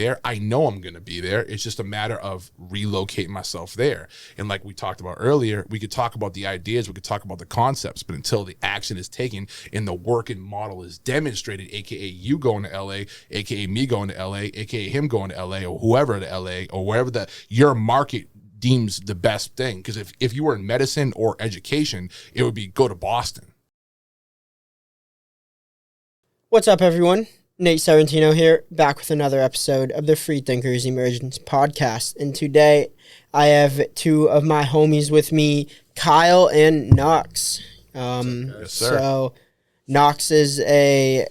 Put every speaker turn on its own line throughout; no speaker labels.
there. I know I'm going to be there. It's just a matter of relocating myself there. And like we talked about earlier, we could talk about the ideas, we could talk about the concepts, but until the action is taken and the working model is demonstrated, aka you going to LA, aka me going to LA, aka him going to LA, or whoever to LA, or wherever your market deems the best thing. Because if you were in medicine or education, it would be go to Boston.
What's up, everyone? Nate Sorrentino here, back with another episode of the Free Thinkers Emergence podcast. And today, I have two of my homies with me, Kyle and Nox.
Yes, sir.
So, Nox is an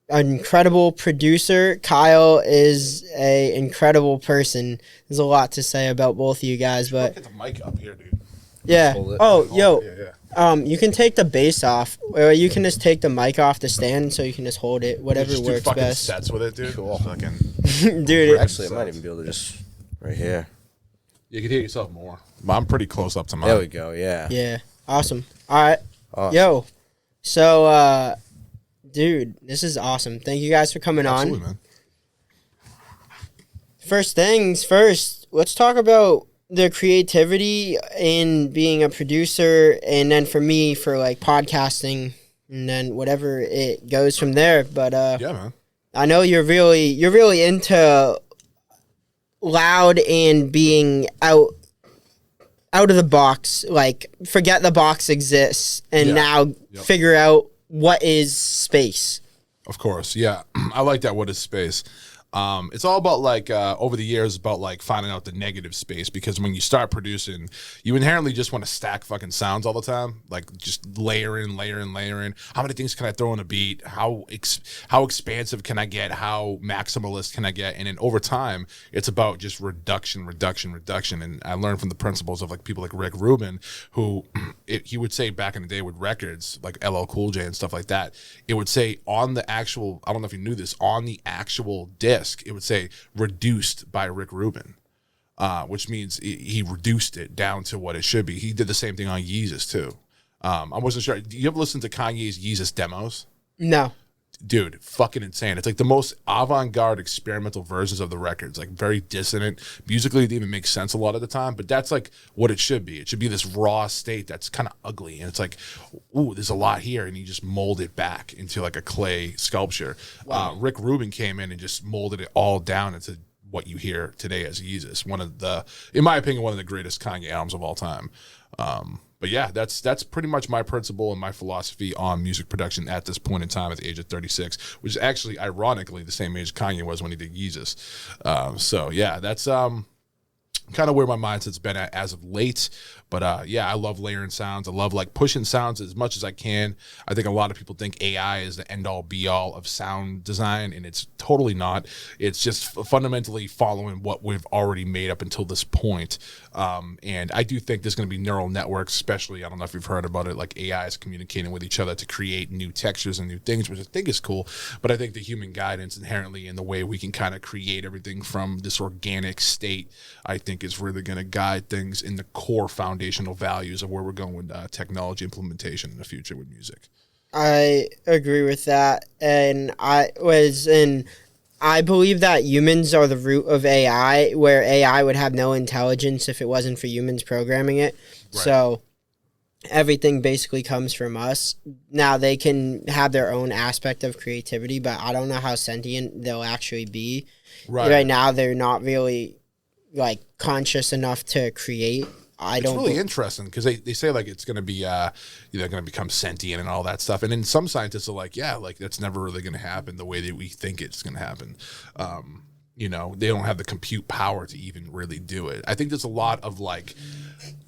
incredible producer. Kyle is an incredible person. There's a lot to say about both of you guys, but
get the mic up here, dude.
yeah. Oh, yo.
Yeah.
You can take the bass off, or you can just take the mic off the stand, so you can just hold it, whatever
just
works
do fucking
best.
sets with it, dude.
Cool.
Fucking
Dude,
Actually, I might even be able to just right here.
you can hear yourself more. But I'm pretty close up to mine.
There we go. Yeah.
yeah, awesome. All right,
Awesome.
yo, so, dude, this is awesome. Thank you guys for coming
Absolutely,
on.
man.
First things first, let's talk about the creativity in being a producer, and then for me, for like podcasting, and then whatever it goes from there. But
Yeah, man.
I know you're really into loud and being out of the box, like forget the box exists and
Yeah.
now
Yep.
figure out what is space.
Of course, yeah. I like that. What is space? It's all about like over the years about like finding out the negative space, because when you start producing, you inherently just want to stack fucking sounds all the time, like just layer in. How many things can I throw in a beat? How expansive can I get? How maximalist can I get? And then over time, it's about just reduction. And I learned from the principles of like people like Rick Rubin, who he would say back in the day with records like LL Cool J and stuff like that, it would say on the actual, I don't know if you knew this, on the actual disc, it would say reduced by Rick Rubin, which means he reduced it down to what it should be. He did the same thing on Yeezus too. I wasn't sure. Do you ever listen to Kanye's Yeezus demos?
No.
Dude, fucking insane. It's like the most avant-garde experimental versions of the records, like very dissonant. Musically, it even makes sense a lot of the time, but that's like what it should be. It should be this raw state that's kind of ugly, and it's like, ooh, there's a lot here, and you just mold it back into like a clay sculpture. Wow. Rick Rubin came in and just molded it all down into what you hear today as Yeezus. One of the, in my opinion, one of the greatest Kanye albums of all time. But yeah, that's pretty much my principle and my philosophy on music production at this point in time at the age of 36, which is actually ironically the same age Kanye was when he did Yeezus. So yeah, that's kind of where my mindset's been at as of late. But yeah, I love layering sounds. I love like pushing sounds as much as I can. I think a lot of people think AI is the end all be all of sound design, and it's totally not. It's just fundamentally following what we've already made up until this point. And I do think there's going to be neural networks, especially, I don't know if you've heard about it, like AI is communicating with each other to create new textures and new things, which I think is cool. But I think the human guidance inherently in the way we can kind of create everything from this organic state, I think is really going to guide things in the core foundational values of where we're going with technology implementation in the future with music.
I agree with that, and I believe that humans are the root of AI, where AI would have no intelligence if it wasn't for humans programming it. Right. So everything basically comes from us. Now, they can have their own aspect of creativity, but I don't know how sentient they'll actually be. Right now, they're not really like conscious enough to create. It's
really interesting because they say like it's going to be they're going to become sentient and all that stuff, and then some scientists are like, yeah, like that's never really going to happen the way that we think it's going to happen. They don't have the compute power to even really do it. I think there's a lot of like,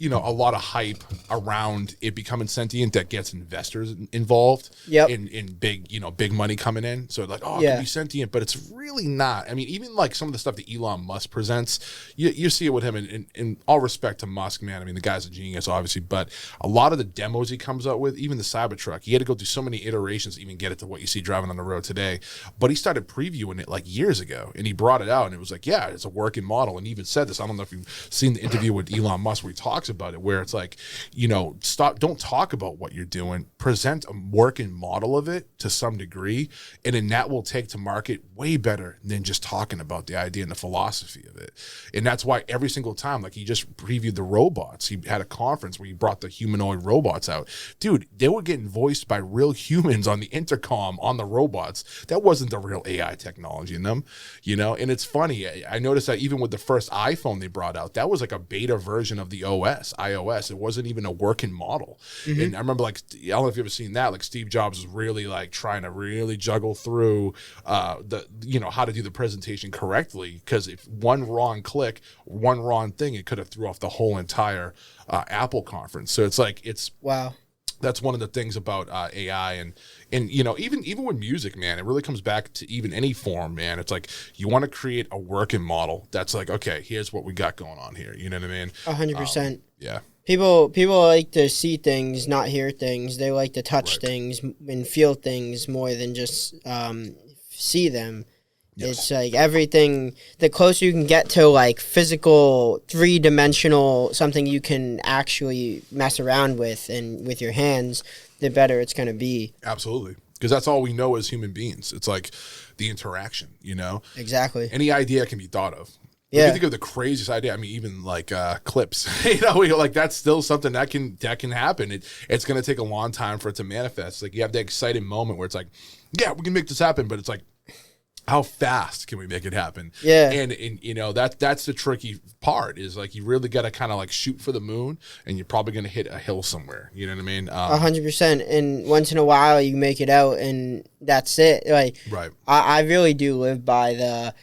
a lot of hype around it becoming sentient that gets investors involved.
Yep.
In big money coming in. So like, it can be sentient, but it's really not. I mean, even like some of the stuff that Elon Musk presents, you see it with him. In all respect to Musk, man. I mean, the guy's a genius, obviously, but a lot of the demos he comes up with, even the Cybertruck, he had to go through so many iterations to even get it to what you see driving on the road today. But he started previewing it like years ago, and he brought it out, and it was like, yeah, it's a working model. And he even said this. I don't know if you've seen the interview with Elon Musk where he talks about it, where it's like, don't talk about what you're doing, present a working model of it to some degree, and then that will take to market way better than just talking about the idea and the philosophy of it. And that's why every single time, like he just previewed the robots, he had a conference where he brought the humanoid robots out. Dude, they were getting voiced by real humans on the intercom on the robots. That wasn't the real AI technology in them, and it's funny. I noticed that even with the first iPhone they brought out, that was like a beta version of the iOS. It wasn't even a working model. And I remember, like, I don't know if you've ever seen that, like Steve Jobs was really like trying to really juggle through how to do the presentation correctly, because if one wrong click, one wrong thing, it could have threw off the whole entire Apple conference. So it's like,
wow.
That's one of the things about AI, and even with music, man, it really comes back to even any form, man. It's like you want to create a working model that's like, okay, here's what we got going on here. You know what I mean?
100%.
Yeah.
People like to see things, not hear things. They like to touch things and feel things more than just see them. Yes. It's like everything, the closer you can get to like physical, three-dimensional, something you can actually mess around with and with your hands, the better it's going to be.
Absolutely. Because that's all we know as human beings. It's like the interaction,
Exactly.
Any idea can be thought of.
Yeah.
You think of the craziest idea. I mean, even like clips, like that's still something that can happen. It's going to take a long time for it to manifest. Like you have the exciting moment where it's like, yeah, we can make this happen, but it's like, how fast can we make it happen?
Yeah.
And that's the tricky part, is like you really got to kind of like shoot for the moon, and you're probably going to hit a hill somewhere. You know what I mean?
100%. And once in a while you make it out, and that's it. Like,
right.
I really do live by the,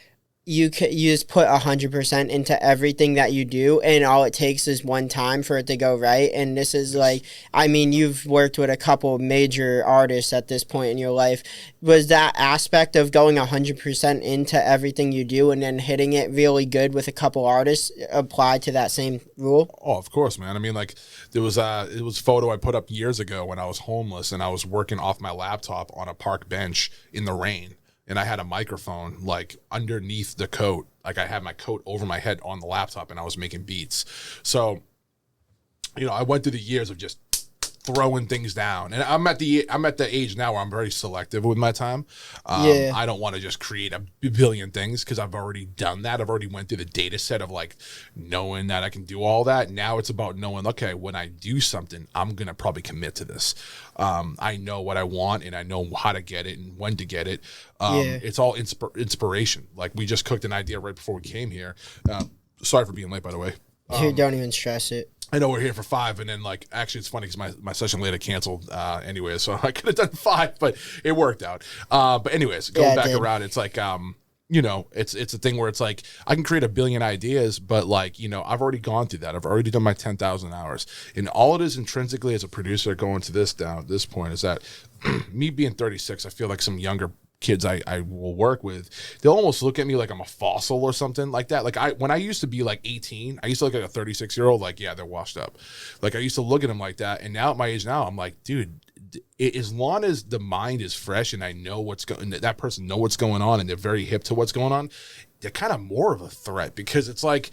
you just put 100% into everything that you do, and all it takes is one time for it to go right. And this is like, I mean, you've worked with a couple of major artists at this point in your life. Was that aspect of going 100% into everything you do and then hitting it really good with a couple artists applied to that same rule?
Oh, of course, man. I mean, like it was a photo I put up years ago when I was homeless and I was working off my laptop on a park bench in the rain. And I had a microphone like underneath the coat. Like I had my coat over my head on the laptop, and I was making beats. So, I went through the years of just throwing things down. And I'm at the age now where I'm very selective with my time. I don't want to just create a billion things, because I've already done that. I've already went through the data set of like knowing that I can do all that. Now it's about knowing, okay, when I do something, I'm going to probably commit to this. I know what I want, and I know how to get it and when to get it. It's all inspiration. Like we just cooked an idea right before we came here. Sorry for being late, by the way.
Dude, don't even stress it.
I know we're here for 5, and then like actually it's funny because my session later canceled anyway, so I could have done 5, but it worked out. But anyways, going back around, it's like it's a thing where it's like I can create a billion ideas, but like I've already gone through that. I've already done my 10,000 hours, and all it is intrinsically as a producer going to this point is that me being 36, I feel like some younger kids I will work with, they'll almost look at me like I'm a fossil or something like that. Like when I used to be like 18, I used to look at a 36-year-old like, yeah, they're washed up. Like I used to look at them like that. And now at my age now, I'm like, dude, as long as the mind is fresh and I know that person know what's going on and they're very hip to what's going on, they're kind of more of a threat, because it's like,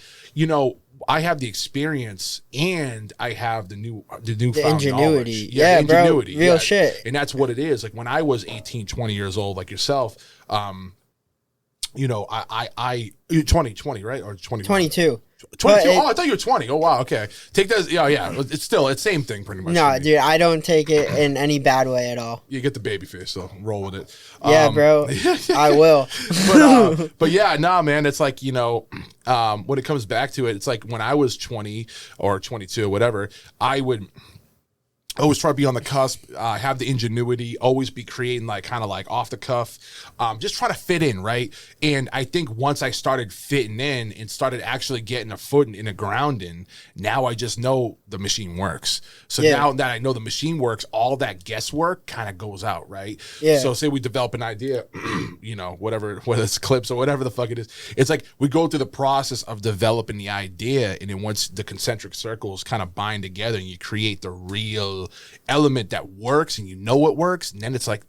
I have the experience and I have the newfound
ingenuity.
Knowledge.
Yeah, ingenuity, bro. Real shit.
And that's what it is. Like when I was 18, 20 years old, like yourself, you're 20, right? Or 21?
22.
22. I thought you were 20. Oh, wow. Okay. Take that. Yeah. It's same thing pretty much.
No, dude, I don't take it in any bad way at all.
You get the baby face, so roll with it.
Yeah, bro. I will.
But yeah, nah, man. It's like, when it comes back to it, it's like when I was 20 or 22 or whatever, I would always try to be on the cusp, have the ingenuity, always be creating like kind of like off the cuff, just try to fit in, right? And I think once I started fitting in and started actually getting a foot in a ground in, now I just know the machine works. So now that I know the machine works, all that guesswork kind of goes out, right? Yeah. So say we develop an idea, whatever, whether it's clips or whatever the fuck it is, it's like we go through the process of developing the idea, and then once the concentric circles kind of bind together and you create the real element that works and it works, and then it's like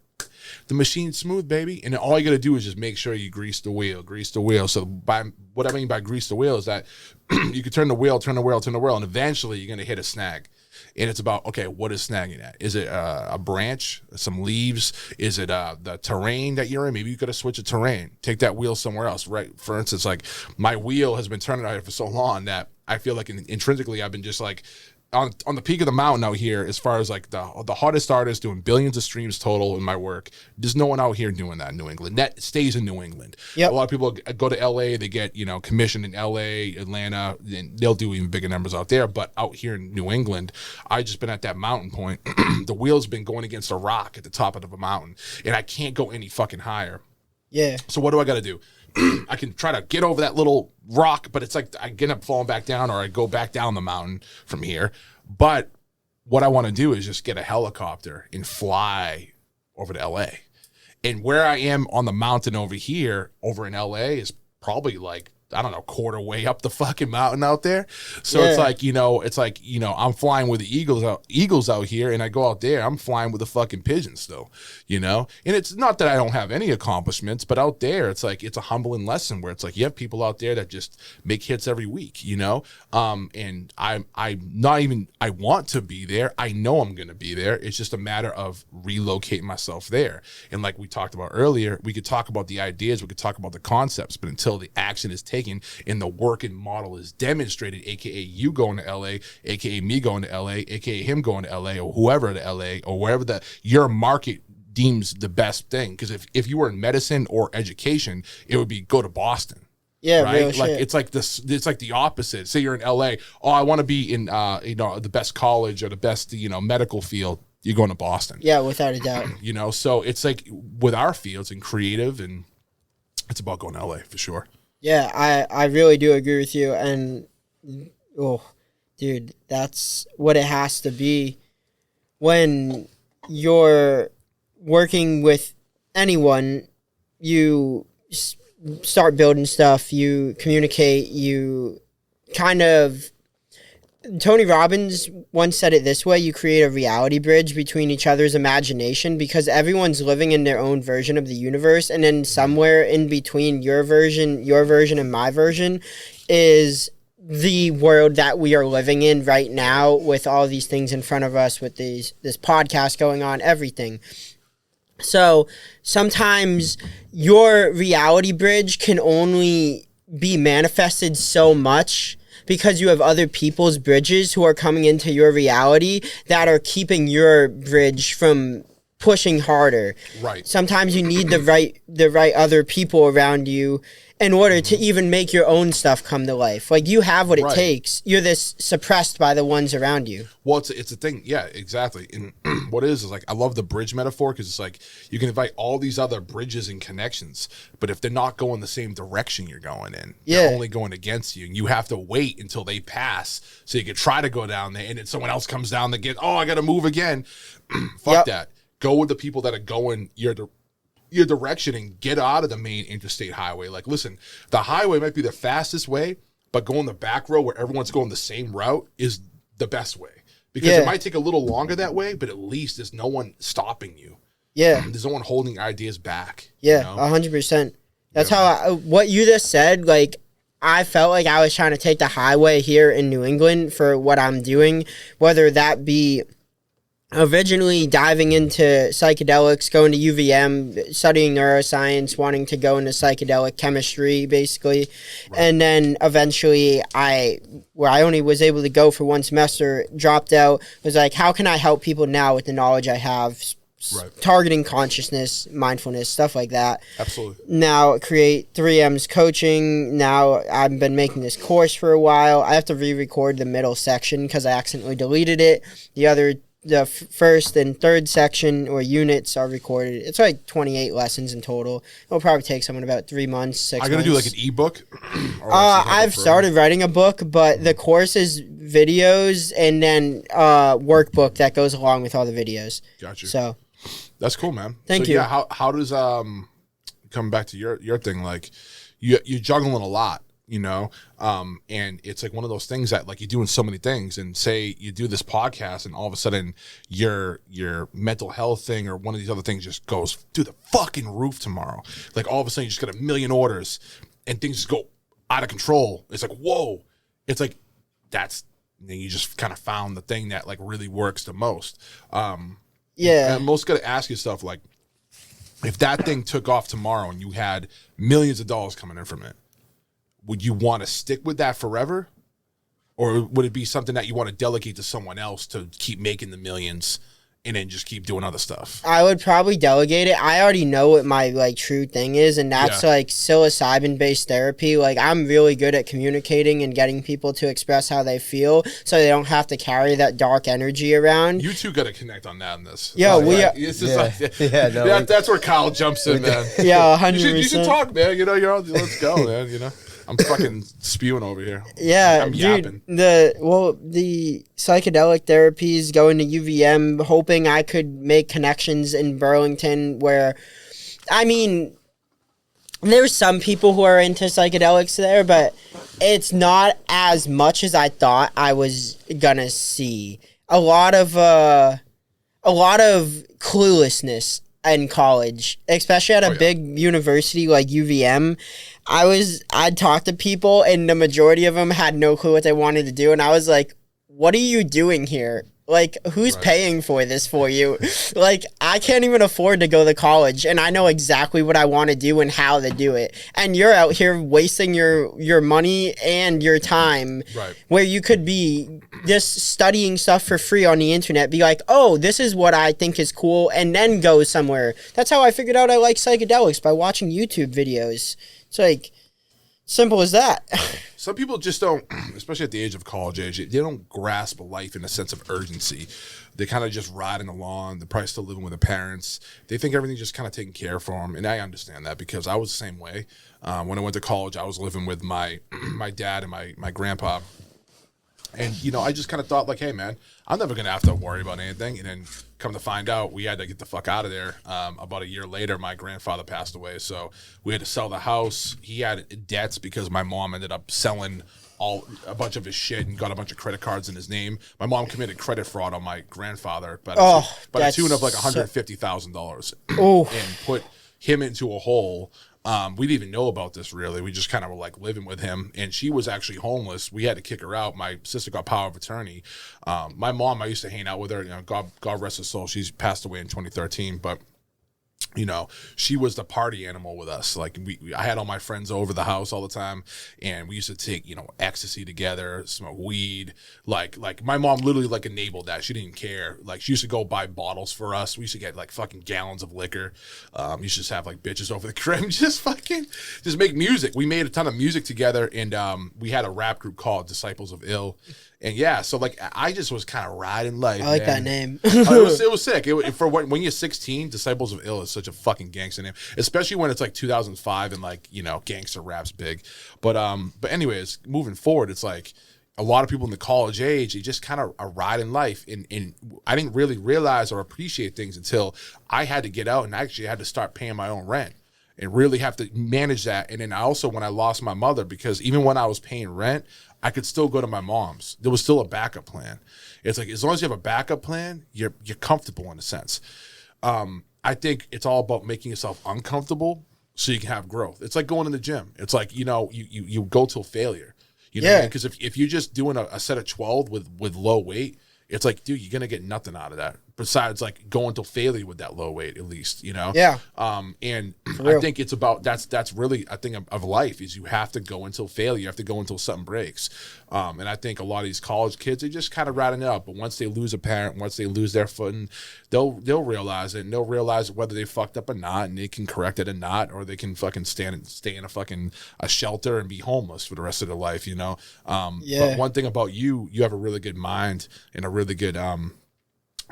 the machine's smooth, baby. And all you got to do is just make sure you grease the wheel. So by what I mean by grease the wheel is that you can turn the wheel, and eventually you're going to hit a snag. And it's about, okay, what is snagging at? Is it a branch, some leaves? Is it the terrain that you're in? Maybe you got to switch a terrain. Take that wheel somewhere else, right? For instance, like my wheel has been turning out here for so long that I feel like intrinsically I've been just like on the peak of the mountain out here, as far as like the hottest artists doing billions of streams total in my work. There's no one out here doing that in New England. That stays in New England. Yep. A lot of people go to LA, they get, commissioned in LA, Atlanta, and they'll do even bigger numbers out there. But out here in New England, I just been at that mountain point. The wheel's been going against a rock at the top of a mountain, and I can't go any fucking higher.
Yeah.
So what do I got to do? I can try to get over that little rock, but it's like I end up falling back down, or I go back down the mountain from here. But what I want to do is just get a helicopter and fly over to LA. And where I am on the mountain over here, over in LA, is probably like, I don't know, quarter way up the fucking mountain out there. So it's like, I'm flying with the eagles out here, and I go out there, I'm flying with the fucking pigeons still, And it's not that I don't have any accomplishments, but out there, it's like, it's a humbling lesson where it's like, you have people out there that just make hits every week, and I'm not even, I want to be there. I know I'm going to be there. It's just a matter of relocating myself there. And like we talked about earlier, we could talk about the ideas, we could talk about the concepts, but until the action is taken and the working model is demonstrated, aka you going to LA, aka me going to LA, aka him going to LA, or whoever to LA, or wherever your market deems the best thing. Because if you were in medicine or education, it would be go to Boston.
Yeah,
right.
Real shit.
It's like this. It's like the opposite. Say you're in LA. Oh, I want to be in the best college or the best medical field. You're going to Boston.
Yeah, without a doubt.
So it's like with our fields and creative, and it's about going to LA for sure.
Yeah, I really do agree with you. And, dude, that's what it has to be. When you're working with anyone, you start building stuff, you communicate, you kind of... Tony Robbins once said it this way: you create a reality bridge between each other's imagination, because everyone's living in their own version of the universe, and then somewhere in between your version and my version is the world that we are living in right now, with all these things in front of us, with this podcast going on, everything. So sometimes your reality bridge can only be manifested so much, because you have other people's bridges who are coming into your reality that are keeping your bridge from pushing harder. Right. Sometimes you need the right other people around you in order to even make your own stuff come to life. Like, you have what it takes. You're this suppressed by the ones around you.
Well, it's a thing. Yeah, exactly. And what it is like, I love the bridge metaphor, because it's like you can invite all these other bridges and connections, but if they're not going the same direction you're going in, they're only going against you. And you have to wait until they pass so you can try to go down there, and then someone else comes down again. Oh, I got to move again. Fuck that. Go with the people that are going your direction and get out of the main interstate highway. Like, listen, the highway might be the fastest way, but going the back road where everyone's going the same route is the best way. Because it might take a little longer that way, but at least there's no one stopping you. Yeah. There's no one holding ideas back.
Yeah, 100%. That's how what you just said, like, I felt like I was trying to take the highway here in New England for what I'm doing, whether that be originally diving into psychedelics, going to UVM, studying neuroscience, wanting to go into psychedelic chemistry, basically. Right. And then eventually where I only was able to go for one semester, dropped out, was like, how can I help people now with the knowledge I have? Targeting consciousness, mindfulness, stuff like that.
Absolutely. Now
create 3M's coaching. Now I've been making this course for a while. I have to re-record the middle section because I accidentally deleted it. The first and third section or units are recorded. It's like 28 lessons in total. It'll probably take someone about 3 months, 6 months.
I gotta do like an ebook?
I've started writing a book, but the course is videos and then workbook that goes along with all the videos.
Gotcha.
So
that's cool, man.
Thank you.
Yeah, how does coming back to your thing, like you're juggling a lot. you know? And it's like one of those things that like you're doing so many things, and say you do this podcast and all of a sudden your mental health thing or one of these other things just goes through the fucking roof tomorrow. Like all of a sudden you just get 1 million orders and things just go out of control. It's like, whoa. It's like, then you just kind of found the thing that like really works the most. And most got to ask yourself, like, if that thing took off tomorrow and you had millions of dollars coming in from it, would you want to stick with that forever? Or would it be something that you want to delegate to someone else to keep making the millions and then just keep doing other stuff?
I would probably delegate it. I already know what my like true thing is, and that's like psilocybin-based therapy. Like I'm really good at communicating and getting people to express how they feel, so they don't have to carry that dark energy around.
You two got to connect on that in this.
Yeah,
that's where Kyle jumps in, man.
Yeah, 100%.
You should talk, man. You know, let's go, man. You know. I'm fucking spewing over here.
Yeah,
I'm
dude.
yapping.
The psychedelic therapies, going to UVM, hoping I could make connections in Burlington where, I mean, there's some people who are into psychedelics there, but it's not as much as I thought I was gonna see. A lot of cluelessness in college, especially at a big university like UVM. I'd talk to people and the majority of them had no clue what they wanted to do. And I was like, what are you doing here? Like, who's paying for this for you? Like, I can't even afford to go to college, and I know exactly what I want to do and how to do it. And you're out here wasting your money and your time where you could be just studying stuff for free on the internet, be like, oh, this is what I think is cool, and then go somewhere. That's how I figured out I like psychedelics, by watching YouTube videos. It's like, simple as that.
Some people just don't, especially at the age of college age, they don't grasp life in a sense of urgency. They kind of just riding along. They're probably still living with their parents. They think everything's just kind of taken care of for them. And I understand that because I was the same way. When I went to college, I was living with my dad and my grandpa. And, you know, I just kind of thought like, hey, man, I'm never going to have to worry about anything. And then come to find out, we had to get the fuck out of there. About a year later, my grandfather passed away. So we had to sell the house. He had debts because my mom ended up selling a bunch of his shit and got a bunch of credit cards in his name. My mom committed credit fraud on my grandfather by the tune of like $150,000 and put him into a hole. We didn't even know about this really. We just kind of were like living with him, and she was actually homeless. We had to kick her out. My sister got power of attorney. My mom, I used to hang out with her. You know, God rest her soul. She's passed away in 2013, but you know, she was the party animal with us. Like I had all my friends over the house all the time, and we used to take, you know, ecstasy together, smoke weed. Like my mom literally like enabled that. She didn't care. Like she used to go buy bottles for us. We used to get like fucking gallons of liquor. Used to just have like bitches over the crib, just make music. We made a ton of music together, and we had a rap group called Disciples of Ill. And yeah, so like I just was kind of riding life.
I like that name.
It was sick. When you're 16, Disciples of Ill is such a fucking gangster name, especially when it's like 2005 and like, you know, gangster rap's big. But anyways, moving forward, it's like a lot of people in the college age, they just kind of are riding life, and I didn't really realize or appreciate things until I had to get out and actually had to start paying my own rent and really have to manage that. And then I also, when I lost my mother, because even when I was paying rent, I could still go to my mom's. There was still a backup plan. It's like, as long as you have a backup plan, you're comfortable in a sense. I think it's all about making yourself uncomfortable so you can have growth. It's like going to the gym. It's like, you know, you go till failure. You know, because if you're just doing a set of 12 with low weight, it's like, dude, you're gonna get nothing out of that besides like going to failure with that low weight, at least, you know. And I think it's about that's really a thing of life, is you have to go until failure. You have to go until something breaks. And I think a lot of these college kids, they just kind of riding it up, but once they lose a parent, once they lose their footing, they'll realize it, and they'll realize whether they fucked up or not, and they can correct it or not, or they can fucking stay in a shelter and be homeless for the rest of their life, you know. But one thing about you have a really good mind and a really good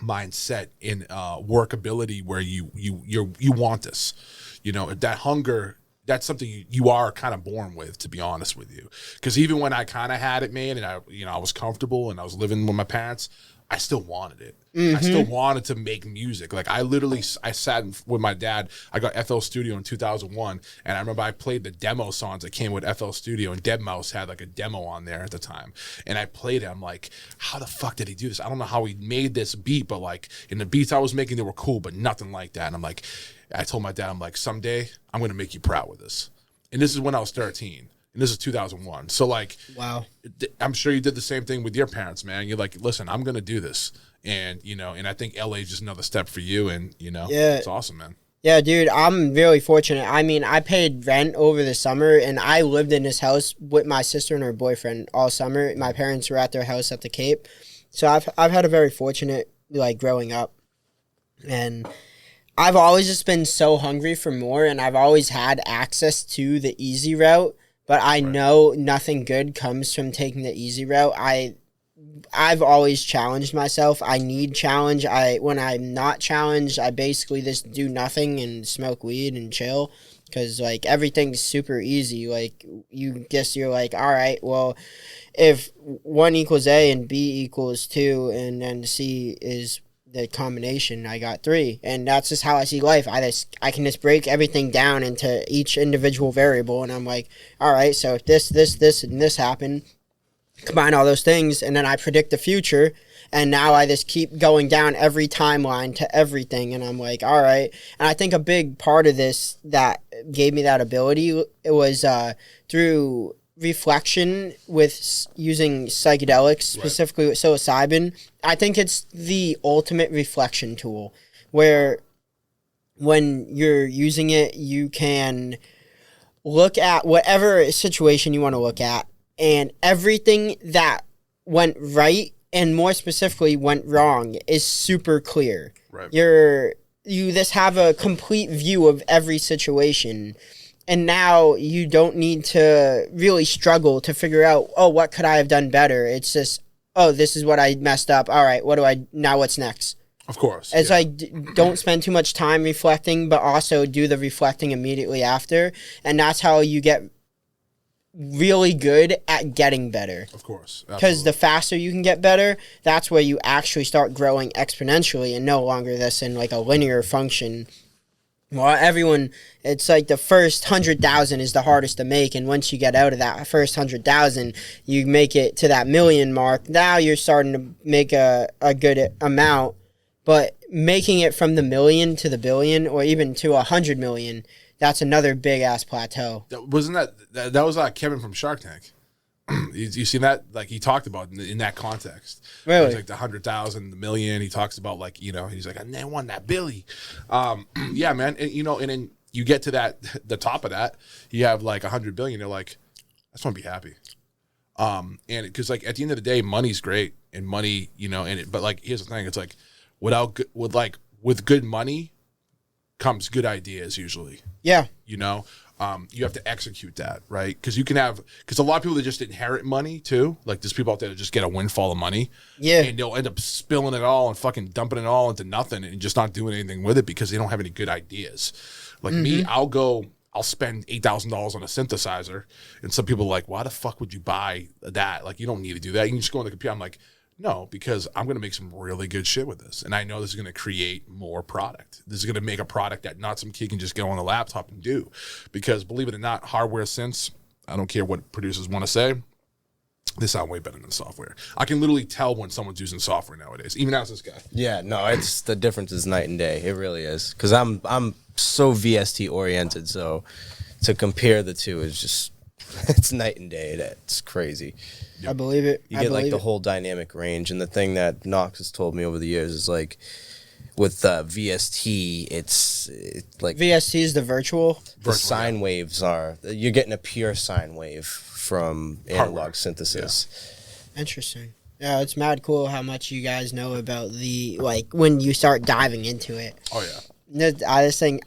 mindset in workability, where you want this, you know, that hunger. That's something you are kind of born with, to be honest with you. Because even when I kind of had it, man, and I was comfortable and I was living with my parents, I still wanted it. I still wanted to make music. Like I sat with my dad. I got FL Studio in 2001, and I remember I played the demo songs that came with FL Studio, and deadmau5 had like a demo on there at the time. And I played it. I'm like, how the fuck did he do this? I don't know how he made this beat, but like in the beats I was making, they were cool, but nothing like that. And I'm like, I told my dad, I'm like, someday I'm gonna make you proud with this. And this is when I was 13. And this is 2001. So, like,
wow.
I'm sure you did the same thing with your parents, man. You're like, listen, I'm going to do this. And, you know, and I think LA is just another step for you. And, you know, it's awesome, man.
Yeah, dude, I'm really fortunate. I mean, I paid rent over the summer, and I lived in this house with my sister and her boyfriend all summer. My parents were at their house at the Cape. So I've had a very fortunate, like, growing up. And I've always just been so hungry for more, and I've always had access to the easy route. But I know nothing good comes from taking the easy route. I've always challenged myself. I need challenge. When I'm not challenged, I basically just do nothing and smoke weed and chill. Because, like, everything's super easy. Like, you're like, all right, well, if 1 equals A and B equals 2 and then C is the combination, I got 3, and that's just how I see life. I can just break everything down into each individual variable, and I'm like, all right, so if this, and this happen, combine all those things, and then I predict the future, and now I just keep going down every timeline to everything, and I'm like, all right. And I think a big part of this that gave me that ability, it was through reflection with using psychedelics, specifically with psilocybin. I think it's the ultimate reflection tool, where when you're using it, you can look at whatever situation you want to look at, and everything that went right and more specifically went wrong is super clear.
Right.
You just have a complete view of every situation. And now you don't need to really struggle to figure out, oh, what could I have done better? It's just, oh, this is what I messed up. All right, what's next?
Of course.
It's like, don't spend too much time reflecting, but also do the reflecting immediately after. And that's how you get really good at getting better.
Of course.
Because the faster you can get better, that's where you actually start growing exponentially and no longer this in like a linear function. Well, it's like the first 100,000 is the hardest to make, and once you get out of that first 100,000, you make it to that million mark. Now you're starting to make a good amount, but making it from the million to the billion, or even to 100 million, that's another big ass plateau.
That was Kevin from Shark Tank. You seen that? Like, he talked about in that context.
Really?
It's like the 100,000, the million. He talks about, like, you know, he's like, I never won that Billy. Yeah, man. And, you know, and then you get to the top of that, you have like 100 billion. You're like, I just want to be happy. And because, like, at the end of the day, money's great, and money, you know, but like, here's the thing. It's like, with good money comes good ideas usually.
Yeah.
You know? You have to execute that, right? Because a lot of people that just inherit money too. Like, there's people out there that just get a windfall of money.
Yeah.
And they'll end up spilling it all and fucking dumping it all into nothing and just not doing anything with it because they don't have any good ideas. Like me, I'll spend $8,000 on a synthesizer, and some people are like, why the fuck would you buy that? Like, you don't need to do that. You can just go on the computer. I'm like, no, because I'm going to make some really good shit with this. And I know this is going to create more product. This is going to make a product that not some kid can just go on a laptop and do. Because believe it or not, hardware synths, I don't care what producers want to say, they sound way better than software. I can literally tell when someone's using software nowadays. Even as this guy.
Yeah, no, it's the difference is night and day. It really is. Because I'm so VST oriented, so to compare the two is just, it's night and day. That's crazy.
I believe it.
You get like the whole dynamic range, and the thing that Nox has told me over the years is like with VST, it's like
VST is the virtual.
The sine waves you're getting a pure sine wave from analog synthesis.
Yeah. Interesting. Yeah, it's mad cool how much you guys know about when you start diving into it.
Oh yeah.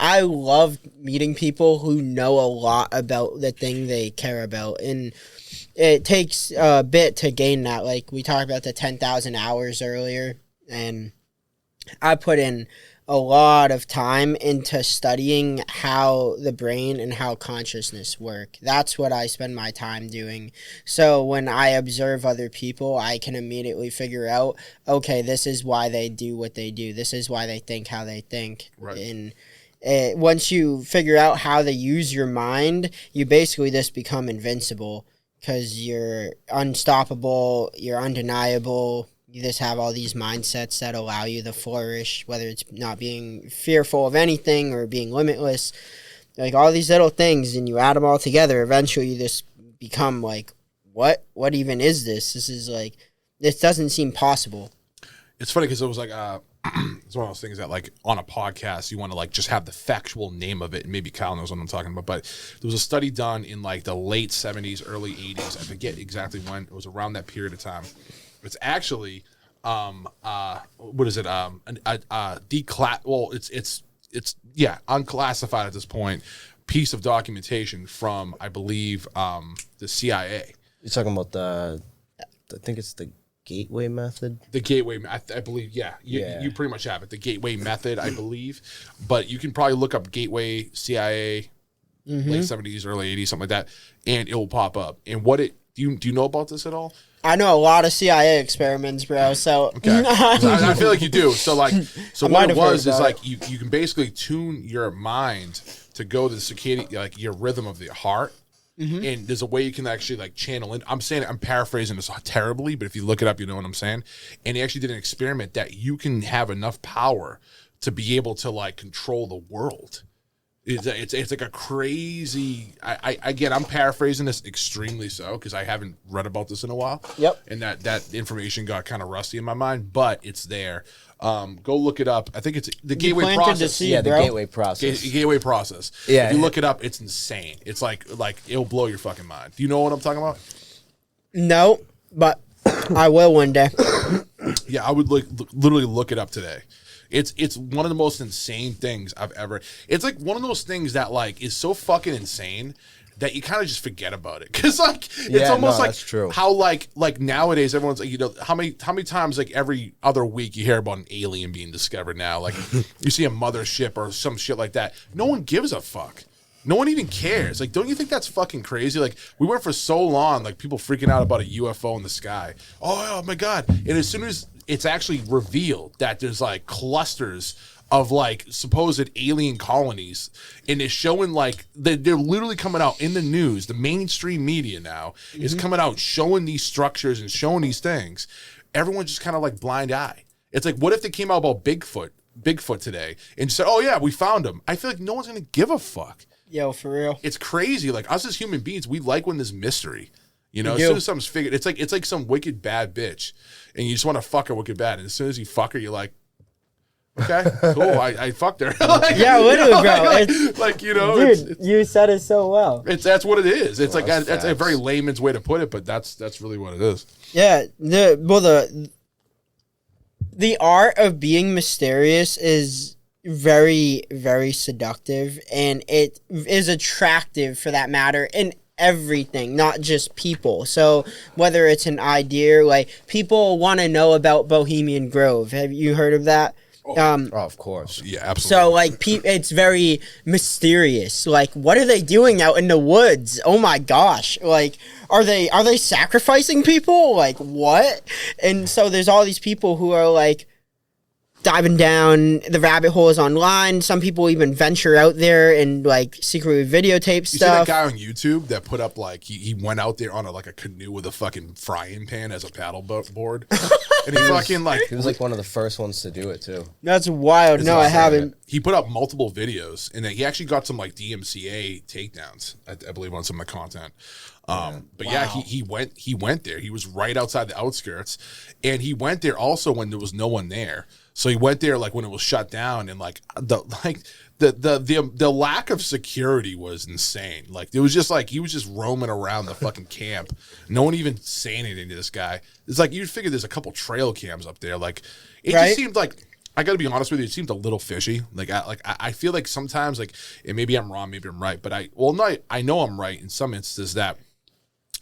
I love meeting people who know a lot about the thing they care about, and it takes a bit to gain that. Like, we talked about the 10,000 hours earlier, and I put in a lot of time into studying how the brain and how consciousness work. That's what I spend my time doing. So when I observe other people, I can immediately figure out, okay, this is why they do what they do. This is why they think how they think.
Right.
And once you figure out how to use your mind, you basically just become invincible because you're unstoppable, you're undeniable. You just have all these mindsets that allow you to flourish, whether it's not being fearful of anything or being limitless. Like all these little things, and you add them all together, eventually you just become like, what even is this? This is like, this doesn't seem possible.
It's funny because it was like, it's one of those things that like on a podcast, you want to like just have the factual name of it. And maybe Kyle knows what I'm talking about, but there was a study done in like the late 70s, early 80s. I forget exactly when. It was around that period of time. It's actually, what is it? Unclassified at this point piece of documentation from, I believe, the CIA.
You're talking about I think it's the gateway method.
The gateway, I believe, yeah. You pretty much have it. The gateway method, I believe. But you can probably look up gateway, CIA, late 70s, early 80s, something like that, and it will pop up. And do you know about this at all?
I know a lot of CIA experiments, bro. So
okay, I feel like you do. So what it was is like
it.
you can basically tune your mind to go to the circadian, like your rhythm of the heart. And there's a way you can actually like channel in. I'm paraphrasing this terribly, but if you look it up, you know what I'm saying. And he actually did an experiment that you can have enough power to be able to like control the world. It's like a crazy. I'm paraphrasing this extremely so because I haven't read about this in a while.
Yep.
And that information got kind of rusty in my mind, but it's there. Go look it up. I think it's the gateway process.
The gateway process.
Gateway process.
Yeah.
If you look it up, it's insane. It's like it'll blow your fucking mind. Do you know what I'm talking about?
No, but I will one day.
Yeah, I would literally look it up today. It's one of the most insane things I've ever. It's like one of those things that like is so fucking insane that you kind of just forget about it because like it's almost like
that's true.
How like nowadays everyone's like, you know, how many times like every other week you hear about an alien being discovered now, like you see a mothership or some shit like that. No one gives a fuck. No one even cares. Like, don't you think that's fucking crazy? Like, we went for so long, like people freaking out about a UFO in the sky. Oh my God. And as soon as it's actually revealed that there's like clusters of like supposed alien colonies, and it's showing like they're literally coming out in the news. The mainstream media now is coming out showing these structures and showing these things. Everyone's just kind of like blind eye. It's like, what if they came out about Bigfoot today and said, oh yeah, we found him? I feel like no one's gonna give a fuck.
Yo, for real.
It's crazy. Like us as human beings, we like when there's mystery. You know,
We
as
do.
soon as something's figured, it's like some wicked bad bitch, and you just want to fuck her wicked bad. And as soon as you fuck her, you're like, okay, cool, I fucked her. Like,
Yeah, literally,
you know,
bro.
like you know,
Dude, you said it so well.
that's what it is. It's like
that's
that's a
facts.
very layman's way to put it, but that's really what it is.
Yeah, the art of being mysterious is very, very seductive, and it is attractive for that matter in everything, not just people. So whether it's an idea, like people want to know about Bohemian Grove. Have you heard of that?
Oh, of course.
Yeah, absolutely.
So like it's very mysterious. Like, what are they doing out in the woods? Oh my gosh! Like, are they sacrificing people? Like, what? And so there's all these people who are like diving down the rabbit holes online. Some people even venture out there and like secretly videotape
You see that
stuff.
guy on YouTube that put up like he went out there on a canoe with a fucking frying pan as a paddle board, and he fucking like
He was like one of the first ones to do it too.
That's wild. No, I haven't.
He put up multiple videos, and then he actually got some like DMCA takedowns, I believe, on some of the content. But yeah, he went there. He was right outside the outskirts, and he went there also when there was no one there. So he went there like when it was shut down, and like the lack of security was insane. Like it was just like he was just roaming around the fucking camp. No one even saying anything to this guy. It's like you'd figure there's a couple trail cams up there. Like it
Right?
just seemed like, I gotta be honest with you, it seemed a little fishy. I feel like sometimes like, and maybe I'm wrong, maybe I'm right, but I know I'm right in some instances that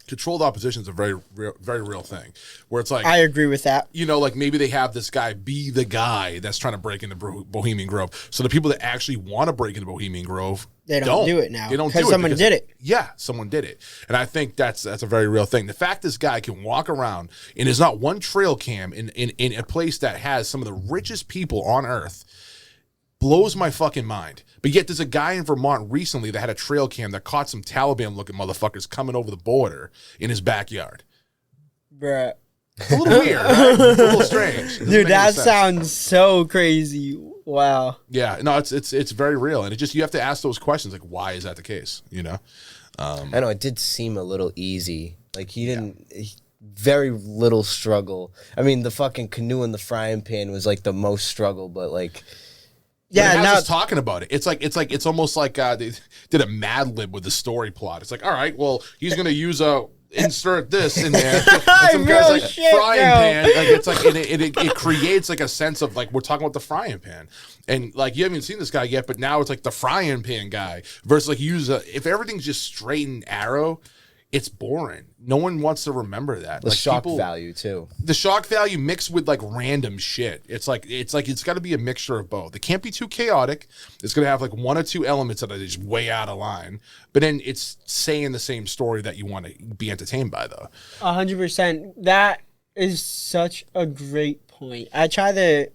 controlled opposition is a very real thing, where it's like,
I agree with that.
you know, like maybe they have this guy be the guy that's trying to break into Bohemian Grove. So the people that actually want to break into Bohemian Grove,
They don't do it now.
They don't do
because
it
someone did it.
Yeah, someone did it, and I think that's a very real thing. The fact this guy can walk around and there's not one trail cam in a place that has some of the richest people on earth blows my fucking mind. But yet there's a guy in Vermont recently that had a trail cam that caught some Taliban-looking motherfuckers coming over the border in his backyard.
Bruh.
It's a little weird, right? It's a little strange.
Dude, that sounds so crazy. Wow.
Yeah, no, it's very real, and it just, you have to ask those questions, like, why is that the case? You know,
I know it did seem a little easy. Like he didn't, very little struggle. I mean, the fucking canoe in the frying pan was like the most struggle, but like,
yeah, now talking about it, it's almost like they did a Mad Lib with the story plot. It's like, all right, well, he's gonna use insert this in there. And some guy's like frying pan. Like it's like it creates like a sense of like we're talking about the frying pan, and like you haven't seen this guy yet, but now it's like the frying pan guy versus like if everything's just straight and arrow, it's boring. No one wants to remember that.
The shock value too.
The shock value mixed with like random shit. It's got to be a mixture of both. It can't be too chaotic. It's going to have like one or two elements that are just way out of line. But then it's saying the same story that you want to be entertained by, though.
100%. That is such a great point. I try to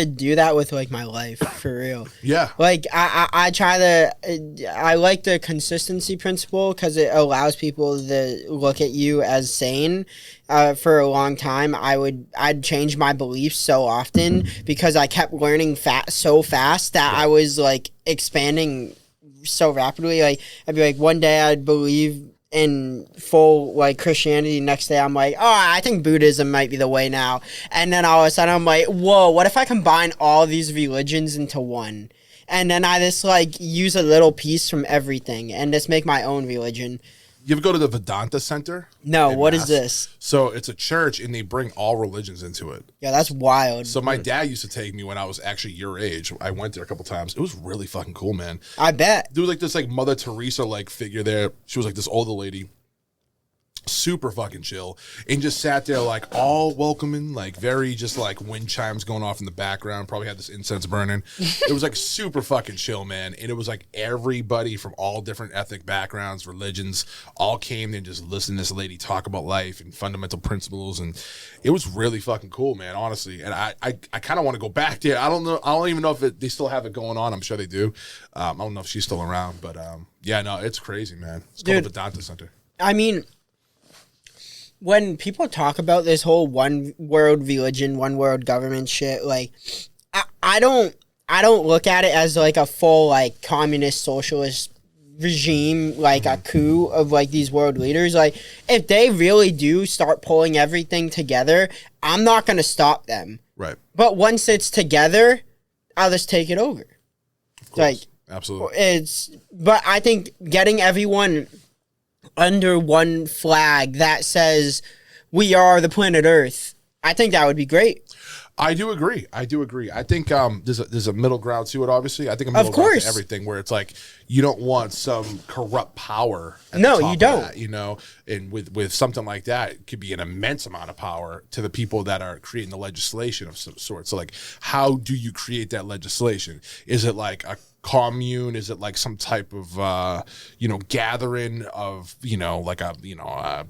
do that with like my life for real.
Yeah.
Like I try to, I like the consistency principle because it allows people to look at you as sane. For a long time, I'd change my beliefs so often because I kept learning so fast that I was like expanding so rapidly. Like I'd be like, one day I'd believe in full like Christianity, next day I'm like, oh, I think Buddhism might be the way now, and then all of a sudden I'm like, whoa, what if I combine all these religions into one, and then I just like use a little piece from everything and just make my own religion.
You ever go to the Vedanta Center?
No, what is this?
So it's a church, and they bring all religions into it.
Yeah, that's wild.
So my dad used to take me when I was actually your age. I went there a couple times. It was really fucking cool, man.
I bet.
There was like this like Mother Teresa like figure there. She was like this older lady. Super fucking chill, and just sat there like all welcoming, like very just like wind chimes going off in the background. Probably had this incense burning. It was like super fucking chill, man. And it was like everybody from all different ethnic backgrounds, religions, all came and just listened to this lady talk about life and fundamental principles, and it was really fucking cool, man. Honestly, and I kind of want to go back there. I don't know. I don't even know if they still have it going on. I'm sure they do. I don't know if she's still around, but yeah, no, it's crazy, man. It's called the Vedanta Center.
I mean, when people talk about this whole one world religion, one world government shit, like I don't look at it as like a full like communist socialist regime, like a coup of like these world leaders. Like if they really do start pulling everything together, I'm not gonna stop them.
Right.
But once it's together, I'll just take it over.
Of course.
Like
absolutely.
But I think getting everyone under one flag that says we are the planet Earth, I think that would be great.
I do agree. I think there's a middle ground to it, obviously. I think a middle ground to everything where it's like you don't want some corrupt power at the top
you don't.
of that, you know, and with something like that, it could be an immense amount of power to the people that are creating the legislation of some sort. So like, how do you create that legislation? Is it like a commune? Is it like some type of gathering of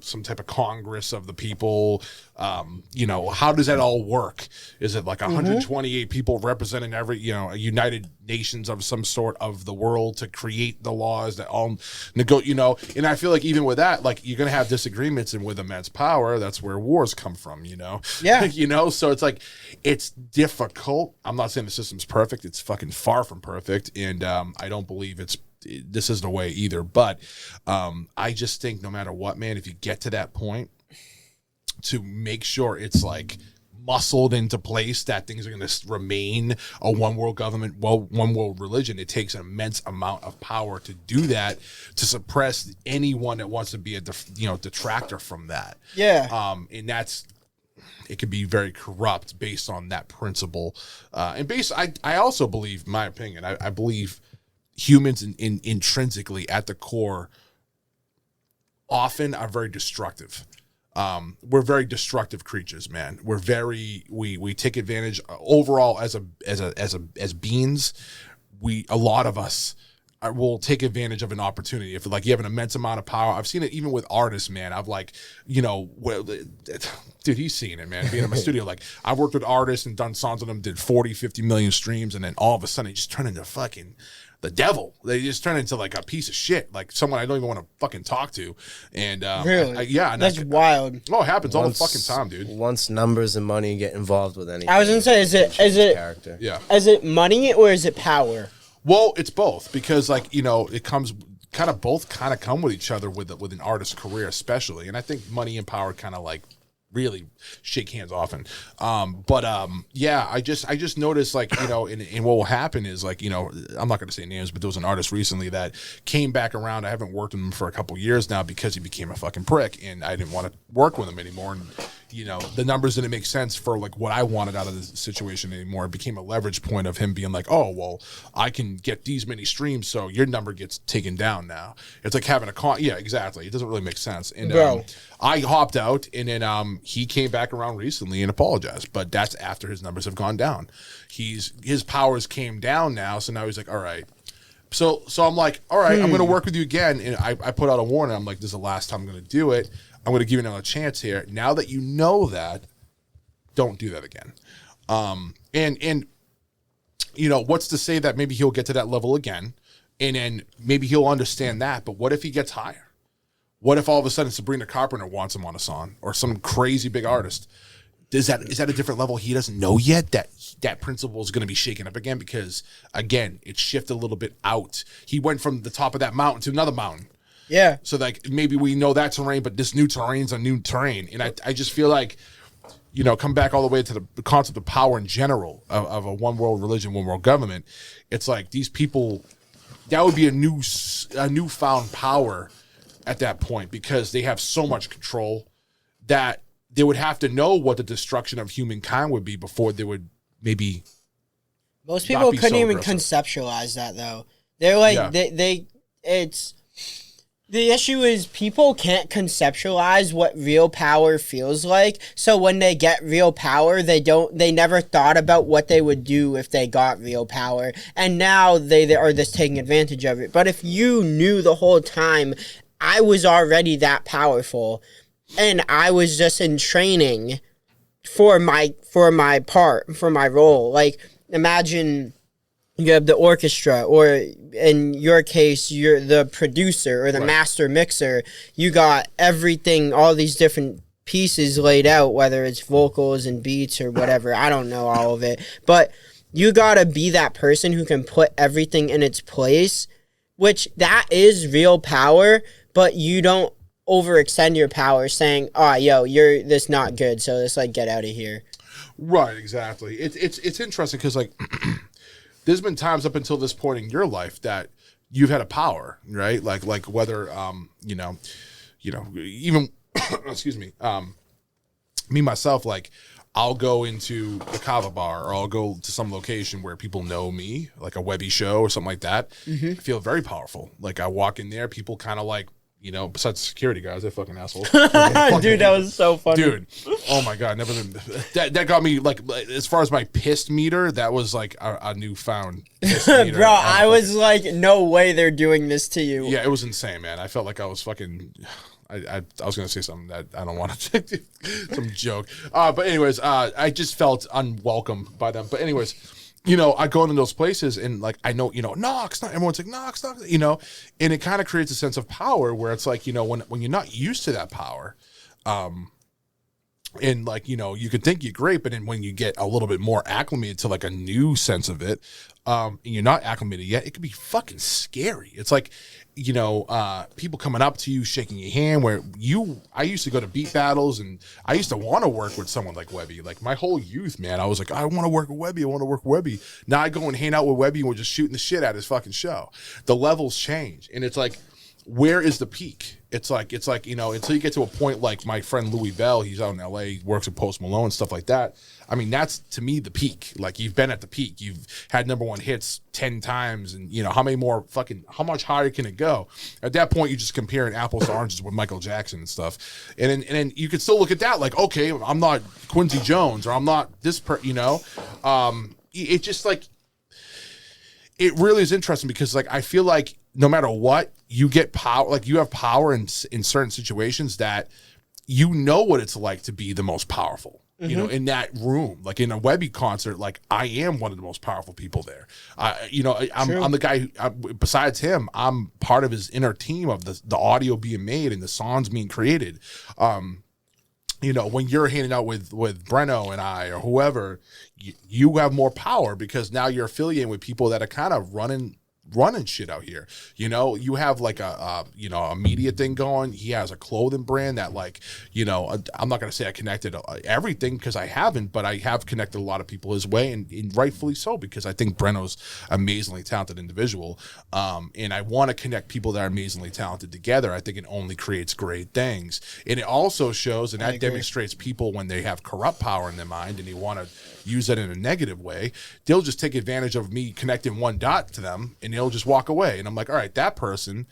some type of congress of the people? How does that all work? Is it like 128 people representing every a United Nations of some sort of the world to create the laws that all and I feel like even with that, like you're gonna have disagreements, and with immense power, that's where wars come from,
Yeah.
So it's like it's difficult. I'm not saying the system's perfect. It's fucking far from perfect. And I don't believe this is the way either. But I just think no matter what, man, if you get to that point, to make sure it's like muscled into place that things are going to remain a one world government, one world religion, it takes an immense amount of power to do that, to suppress anyone that wants to be a detractor from that.
Yeah.
And it could be very corrupt based on that principle. I also believe, in my opinion, I believe humans intrinsically at the core often are very destructive. We're very destructive creatures, man. We're very we take advantage overall as beings. A lot of us will take advantage of an opportunity. If like you have an immense amount of power, I've seen it even with artists, man. I've like, dude, he's seen it, man. Being in my studio, like I've worked with artists and done songs with them, did 40, 50 million streams, and then all of a sudden they just turn into fucking the devil. They just turn into like a piece of shit, like someone I don't even want to fucking talk to. And
really,
and
that's wild.
Oh, it happens all the fucking time, dude.
Once numbers and money get involved with anything,
I was gonna say, is it
character?
Yeah,
is it money or is it power?
Well, it's both because, like, it comes kind of both kind of come with each other with an artist's career, especially. And I think money and power kind of like really shake hands often. Yeah, I just noticed like, and what will happen is like, I'm not going to say names, but there was an artist recently that came back around. I haven't worked with him for a couple years now because he became a fucking prick and I didn't want to work with him anymore. And, the numbers didn't make sense for like what I wanted out of the situation anymore. It became a leverage point of him being like, oh, well, I can get these many streams, so your number gets taken down now. It's like having yeah, exactly. It doesn't really make sense. And I hopped out, and then he came back around recently and apologized, but that's after his numbers have gone down. His powers came down now, so now he's like, all right. So I'm like, all right, I'm going to work with you again, and I put out a warning. I'm like, this is the last time I'm going to do it. I'm going to give you another chance here. Now that you know that, don't do that again. And what's to say that maybe he'll get to that level again, and then maybe he'll understand that. But what if he gets higher? What if all of a sudden Sabrina Carpenter wants him on a song, or some crazy big artist? Is that a different level he doesn't know yet? That principle is going to be shaken up again because again, it shifted a little bit out. He went from the top of that mountain to another mountain.
Yeah.
So like maybe we know that terrain, but this new terrain's a new terrain. And I just feel like, come back all the way to the concept of power in general of a one world religion, one world government. It's like these people, that would be a newfound power at that point because they have so much control that they would have to know what the destruction of humankind would be before they would maybe.
Most people couldn't even conceptualize that though. They're like, the issue is people can't conceptualize what real power feels like. So when they get real power, they never thought about what they would do if they got real power. And now they are just taking advantage of it. But if you knew the whole time, I was already that powerful and I was just in training for my role. Like imagine you have the orchestra, or in your case, you're the producer or the master mixer. You got everything, all these different pieces laid out, whether it's vocals and beats or whatever. I don't know all of it. But you got to be that person who can put everything in its place, which that is real power, but you don't overextend your power saying, oh, yo, you're this not good, so let's like get out of here.
Right, exactly. It's interesting because like there's been times up until this point in your life that you've had a power, right? Like whether even excuse me, me myself, like I'll go into the Kava bar or I'll go to some location where people know me, like a Webby show or something like that. Mm-hmm. I feel very powerful. Like I walk in there, people kind of like, besides the security guys, they're fucking assholes.
Dude, that was so funny.
Dude, oh my God, that got me, like, as far as my pissed meter, that was like a newfound pissed meter.
Bro, I was like, no way they're doing this to you.
Yeah, it was insane, man. I felt like I was fucking, I was going to say something that I don't want to, some joke. But anyways, I just felt unwelcome by them. But anyways, I go into those places and like, I know, Nox, everyone's like, Nox, and it kind of creates a sense of power where it's like, when you're not used to that power, and like, you could think you're great, but then when you get a little bit more acclimated to like a new sense of it, and you're not acclimated yet, it could be fucking scary. It's like, people coming up to you, shaking your hand I used to go to beat battles and I used to want to work with someone like Webby. Like my whole youth, man, I was like, I want to work with Webby. Now I go and hang out with Webby and we're just shooting the shit at his fucking show. The levels change. And it's like, where is the peak? It's like, you know, until you get to a point like my friend Louis Bell, he's out in LA, he works with Post Malone and stuff like that. I mean, that's to me the peak. Like, you've been at the peak. You've had #1 hits 10 times, and you know, how much higher can it go? At that point, you're just comparing apples to oranges with Michael Jackson and stuff. And then you could still look at that like, okay, I'm not Quincy Jones, or I'm not this you know. It just like, it really is interesting because like, I feel like no matter what, you get power, like you have power in certain situations that you know what it's like to be the most powerful. You know, in that room, like in a Webby concert, like I am one of the most powerful people there. You know, I'm the guy who, besides him, I'm part of his inner team of the audio being made and the songs being created. You know, when you're hanging out with Breno and I or whoever, you have more power because now you're affiliating with people that are kind of running shit out here. You know, you have like a media thing going. He has a clothing brand that, like, you know, I'm not going to say I connected everything because I haven't, but I have connected a lot of people his way, and rightfully so, because I think Breno's an amazingly talented individual. And I want to connect people that are amazingly talented together. I think it only creates great things. And it also shows, and that demonstrates people when they have corrupt power in their mind and they want to use it in a negative way, they'll just take advantage of me connecting one dot to them and they'll just walk away. And I'm like, all right, that person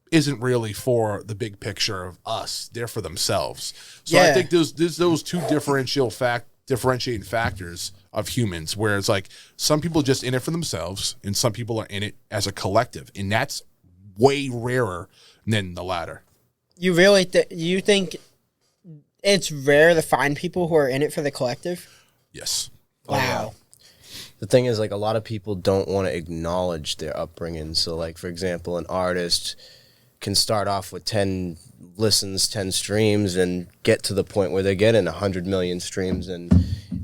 isn't really for the big picture of us. They're for themselves. So I think there's those two differentiating factors of humans, where it's like some people just in it for themselves and some people are in it as a collective. And that's way rarer than the latter.
You really you think it's rare to find people who are in it for the collective?
Yes.
Wow.
The thing is, like, a lot of people don't want to acknowledge their upbringing. So, like, for example, an artist can start off with 10 listens, 10 streams, and get to the point where they're getting 100 million streams. And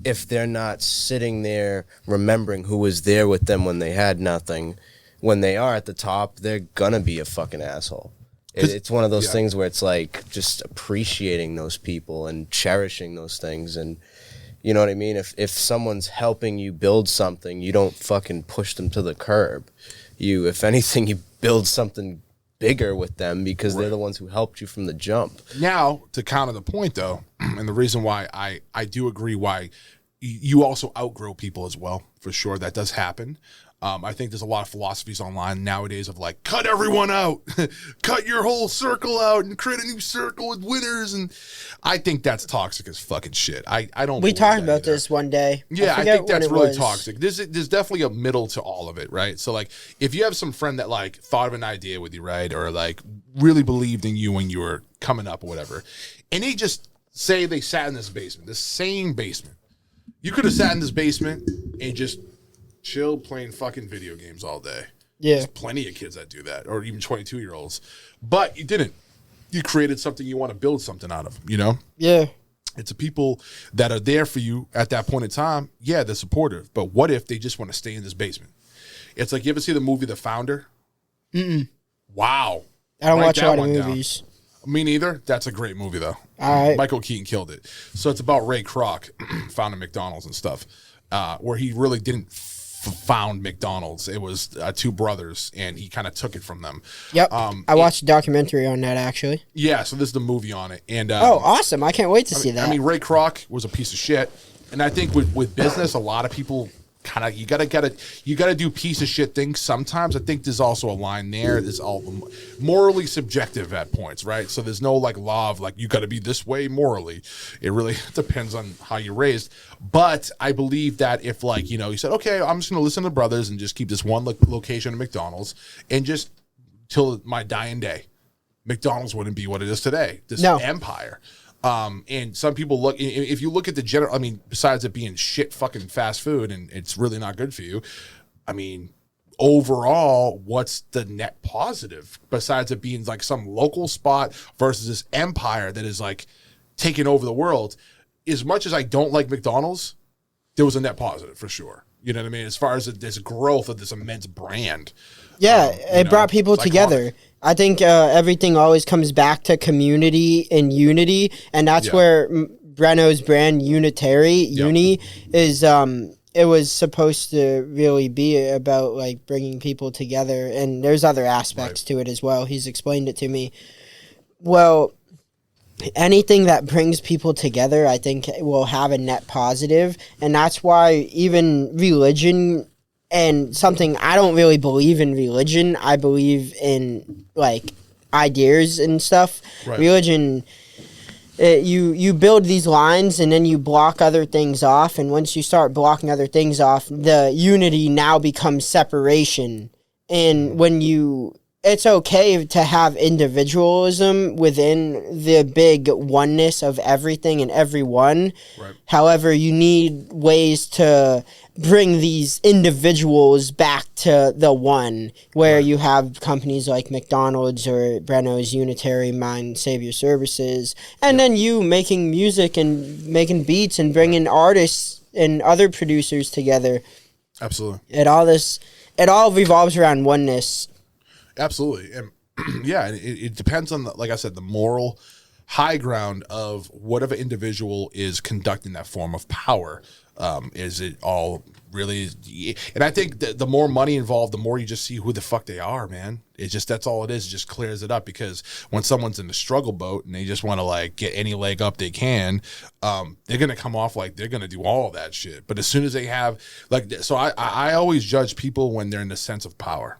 if they're not sitting there remembering who was there with them when they had nothing, when they are at the top, they're gonna be a fucking asshole. It's one of those things where it's like just appreciating those people and cherishing those things. And you know what I mean? If someone's helping you build something, you don't fucking push them to the curb. You, if anything, you build something bigger with them because they're the ones who helped you from the jump.
Now, to counter the point, though, and the reason why I do agree why you also outgrow people as well, for sure, that does happen. I think there's a lot of philosophies online nowadays of like, cut everyone out, cut your whole circle out and create a new circle with winners. And I think that's toxic as fucking shit. I don't.
We talked about this one day.
Yeah, I think that's really toxic. There's definitely a middle to all of it, right? So like, if you have some friend that like thought of an idea with you, right, or like really believed in you when you were coming up or whatever, and they just say they sat in this basement, the same basement. You could have sat in this basement and just chill playing fucking video games all day.
Yeah.
There's plenty of kids that do that, or even 22-year-olds. But you didn't. You created something you want to build something out of, you know?
Yeah.
It's the people that are there for you at that point in time. Yeah, they're supportive. But what if they just want to stay in this basement? It's like, you ever see the movie The Founder?
Mm-mm.
Wow.
I don't watch a lot of movies.
Me neither. That's a great movie, though.
All right.
Michael Keaton killed it. So it's about Ray Kroc, founding McDonald's and stuff, where he really didn't found McDonald's. It was two brothers, and he kind of took it from them.
Yep. I watched a documentary on that, actually.
Yeah, so this is the movie on it. And
oh, awesome. I can't wait to see that.
I mean, Ray Kroc was a piece of shit. And I think with business, a lot of people kind of, you gotta do piece of shit things sometimes. I think there's also a line there. There's all morally subjective at points, right? So there's no like law of like, you gotta be this way morally. It really depends on how you're raised. But I believe that if like, you know, you said, okay, I'm just gonna listen to brothers and just keep this one location of McDonald's and just till my dying day, McDonald's wouldn't be what it is today. This empire. And some people look, if you look at the general, I mean, besides it being shit fucking fast food and it's really not good for you, I mean, overall, what's the net positive besides it being like some local spot versus this empire that is like taking over the world? As much as I don't like McDonald's, there was a net positive for sure. You know what I mean? As far as this growth of this immense brand.
Yeah, it brought people together. I think everything always comes back to community and unity, and that's where Breno's brand Uni is it was supposed to really be about like bringing people together, and there's other aspects to it as well. He's explained it to me. Well, anything that brings people together, I think, will have a net positive, and that's why even religion, and something, I don't really believe in religion. I believe in like ideas and stuff.
Right.
Religion, you build these lines and then you block other things off, and once you start blocking other things off, the unity now becomes separation. And when it's okay to have individualism within the big oneness of everything and everyone.
Right.
However, you need ways to bring these individuals back to the one, where you have companies like McDonald's or Breno's Unitary Mind Savior Services, and then you making music and making beats and bringing artists and other producers together.
Absolutely.
It all revolves around oneness.
Absolutely. And yeah, it depends on, like I said, the moral high ground of whatever individual is conducting that form of power. Is it all really? And I think the more money involved, the more you just see who the fuck they are, man. It's just, that's all it is. It just clears it up, because when someone's in the struggle boat and they just want to like get any leg up they can, they're going to come off like they're going to do all of that shit. But as soon as they have like, so I always judge people when they're in the sense of power.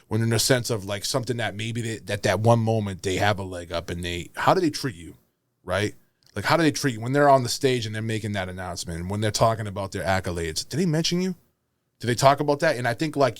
When they're in a sense of like something that maybe that one moment they have a leg up, and how do they treat you, right? Like, how do they treat you when they're on the stage and they're making that announcement, when they're talking about their accolades? Did they mention you? Did they talk about that? And I think, like,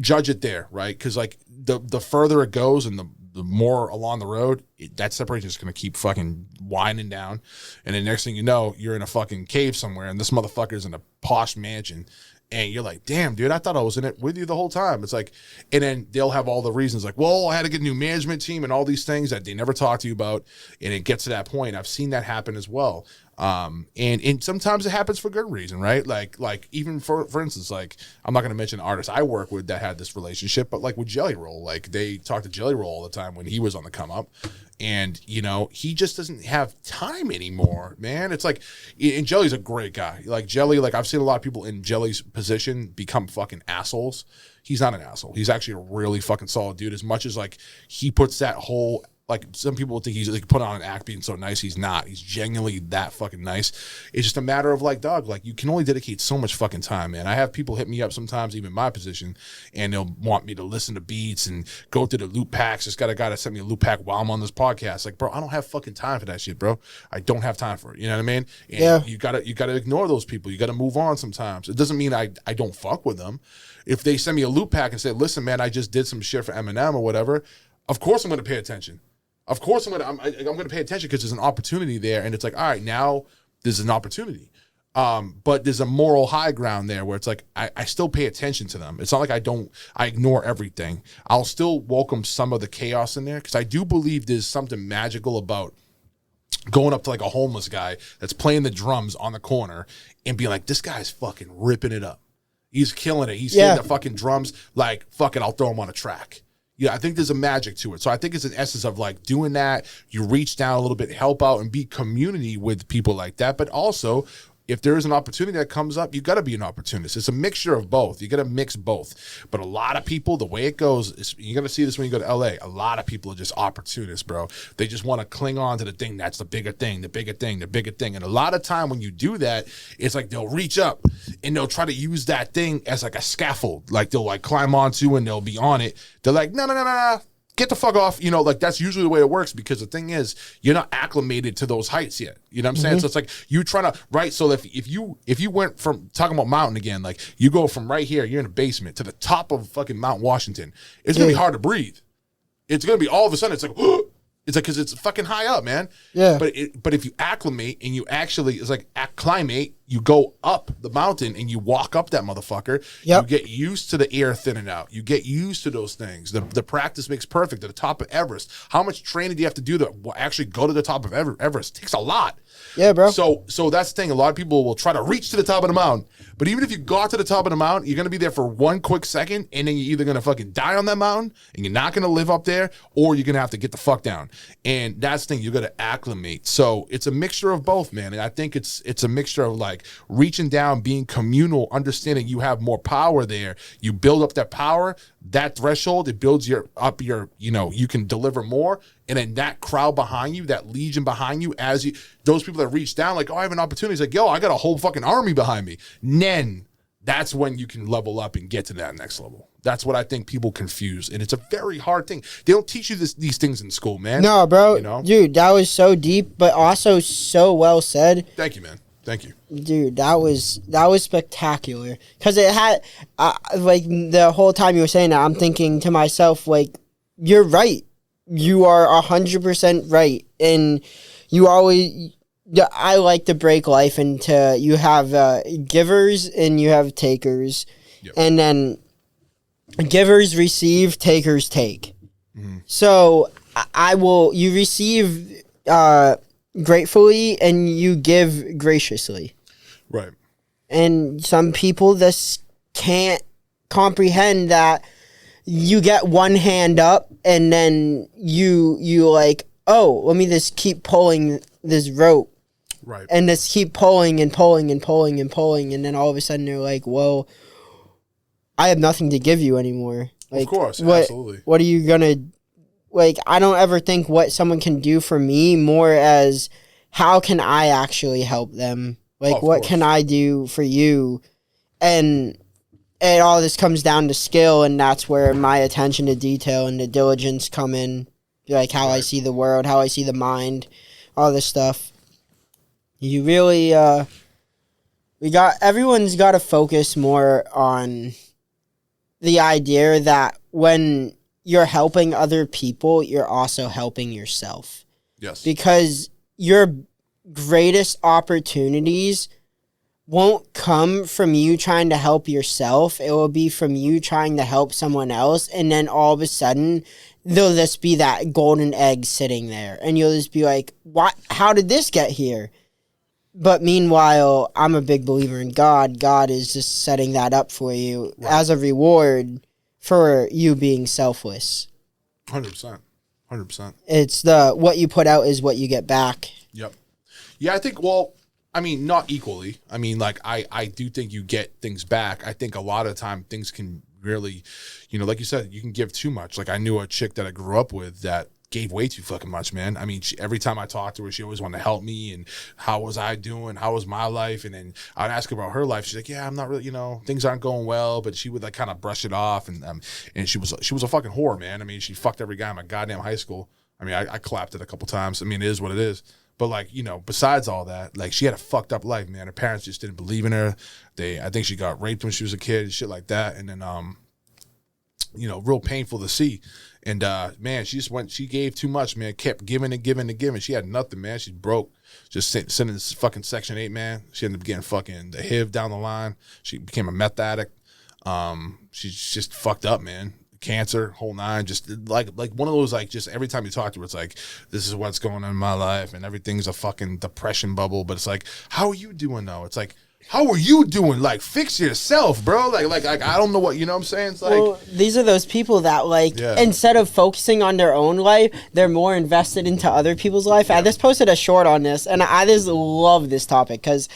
judge it there, right? Because like the further it goes and the more along the road, that separation is going to keep fucking winding down. And then next thing you know, you're in a fucking cave somewhere, and this motherfucker's in a posh mansion. And you're like, damn, dude, I thought I was in it with you the whole time. It's like, and then they'll have all the reasons like, well, I had to get a new management team and all these things that they never talk to you about. And it gets to that point. I've seen that happen as well. And sometimes it happens for good reason, right? Like even for instance, like, I'm not going to mention artists I work with that had this relationship, but like with Jelly Roll, like they talk to Jelly Roll all the time when he was on the come up. And, he just doesn't have time anymore, man. It's like, and Jelly's a great guy. Like Jelly, like I've seen a lot of people in Jelly's position become fucking assholes. He's not an asshole. He's actually a really fucking solid dude. As much as like he puts that whole, like some people think he's like put on an act being so nice. He's not. He's genuinely that fucking nice. It's just a matter of like, dog, like you can only dedicate so much fucking time, man. I have people hit me up sometimes, even my position, and they'll want me to listen to beats and go through the loop packs. Just got a guy that sent me a loop pack while I'm on this podcast. Like, bro, I don't have fucking time for that shit, bro. I don't have time for it. You know what I mean? And you gotta ignore those people. You gotta move on sometimes. It doesn't mean I don't fuck with them. If they send me a loop pack and say, listen, man, I just did some shit for Eminem or whatever, of course I'm gonna pay attention. Of course I'm gonna pay attention, because there's an opportunity there, and it's like, all right, now there's an opportunity. But there's a moral high ground there where it's like I still pay attention to them. It's not like I ignore everything. I'll still welcome some of the chaos in there, because I do believe there's something magical about going up to like a homeless guy that's playing the drums on the corner and being like, this guy's fucking ripping it up. He's killing it. He's hitting the fucking drums. Like, fuck it, I'll throw him on a track. Yeah, I think there's a magic to it. So I think it's an essence of like doing that. You reach down a little bit, help out, and be community with people like that. But also, if there is an opportunity that comes up, you got to be an opportunist. It's a mixture of both. You got to mix both. But a lot of people, the way it goes, you're going to see this when you go to LA. A lot of people are just opportunists, bro. They just want to cling on to the thing that's the bigger thing, the bigger thing, the bigger thing. And a lot of time when you do that, it's like they'll reach up and they'll try to use that thing as like a scaffold. Like they'll like climb onto and they'll be on it. They're like, no. Get the fuck off. Like that's usually the way it works, because the thing is, you're not acclimated to those heights yet. You know what I'm saying? So it's like you trying to, right? So if you went from talking about mountain again, like you go from right here, you're in a basement, to the top of fucking Mount Washington, it's going to be hard to breathe. It's going to be all of a sudden, it's like, it's like, because it's fucking high up, man. Yeah. But if you acclimate and you actually, it's like acclimate, you go up the mountain and you walk up that motherfucker. Yep. You get used to the air thinning out. You get used to those things. The practice makes perfect. At the top of Everest, how much training do you have to do to actually go to the top of Everest? It takes a lot.
Yeah, bro.
So that's the thing. A lot of people will try to reach to the top of the mountain. But even if you got to the top of the mountain, you're going to be there for one quick second, and then you're either going to fucking die on that mountain, and you're not going to live up there, or you're going to have to get the fuck down. And that's the thing. You're going to acclimate. So it's a mixture of both, man. And I think it's a mixture of like reaching down, being communal, understanding you have more power there. You build up that power, that threshold, it builds your, you can deliver more. And then that crowd behind you, that legion behind you, those people that reach down, like, oh, I have an opportunity. It's like, yo, I got a whole fucking army behind me. And then that's when you can level up and get to that next level. That's what I think people confuse. And it's a very hard thing. They don't teach you these things in school, man.
No, bro. Dude, that was so deep, but also so well said.
Thank you, man. Thank you.
Dude, that was spectacular. Because it had, like, the whole time you were saying that, I'm thinking to myself, like, you're right. You are 100% right. And you always, I like to break life into, you have givers and you have takers. Yep. And then givers receive, takers take. Mm-hmm. So you receive gratefully and you give graciously.
Right.
And some people just can't comprehend that you get one hand up and then you like, oh, let me just keep pulling this rope.
Right.
And just keep pulling and pulling and pulling and pulling. And then all of a sudden they're like, well, I have nothing to give you anymore. Like,
of course, absolutely.
What are you going to, like, I don't ever think what someone can do for me more as how can I actually help them? Like, what can I do for you? And all this comes down to skill, and that's where my attention to detail and the diligence come in. Like, how I see the world, how I see the mind, all this stuff. You really, everyone's got to focus more on the idea that when you're helping other people, you're also helping yourself.
Yes.
Because your greatest opportunities won't come from you trying to help yourself. It will be from you trying to help someone else. And then all of a sudden, there'll just be that golden egg sitting there. And you'll just be like, "What? How did this get here?" But meanwhile, I'm a big believer in God. God is just setting that up for you as a reward for you being selfless.
100%. 100%.
It's what you put out is what you get back.
Yep. Yeah, I think, well, I mean, not equally. I mean, like, I do think you get things back. I think a lot of the time things can really, like you said, you can give too much. Like, I knew a chick that I grew up with that gave way too fucking much, man. I mean, every time I talked to her, she always wanted to help me, and how was I doing? How was my life? And then I'd ask her about her life. She's like, yeah, I'm not really, things aren't going well, but she would like kind of brush it off. And she was a fucking whore, man. I mean, she fucked every guy in my goddamn high school. I mean, I clapped it a couple times. I mean, it is what it is. But like, besides all that, like, she had a fucked up life, man. Her parents just didn't believe in her. I think she got raped when she was a kid, shit like that. And then, real painful to see. And, man, she gave too much, man. Kept giving and giving and giving. She had nothing, man. She's broke. Just sending this fucking Section 8, man. She ended up getting fucking the HIV down the line. She became a meth addict. She's just fucked up, man. Cancer, whole nine. Just like one of those, like, just every time you talk to her, it's like, this is what's going on in my life, and everything's a fucking depression bubble. But it's like, how are you doing, though? It's like, how are you doing? Like, fix yourself, bro. Like I don't know what, what I'm saying? It's like,
well, these are those people that, like, instead of focusing on their own life, they're more invested into other people's life. I just posted a short on this, and I just love this topic because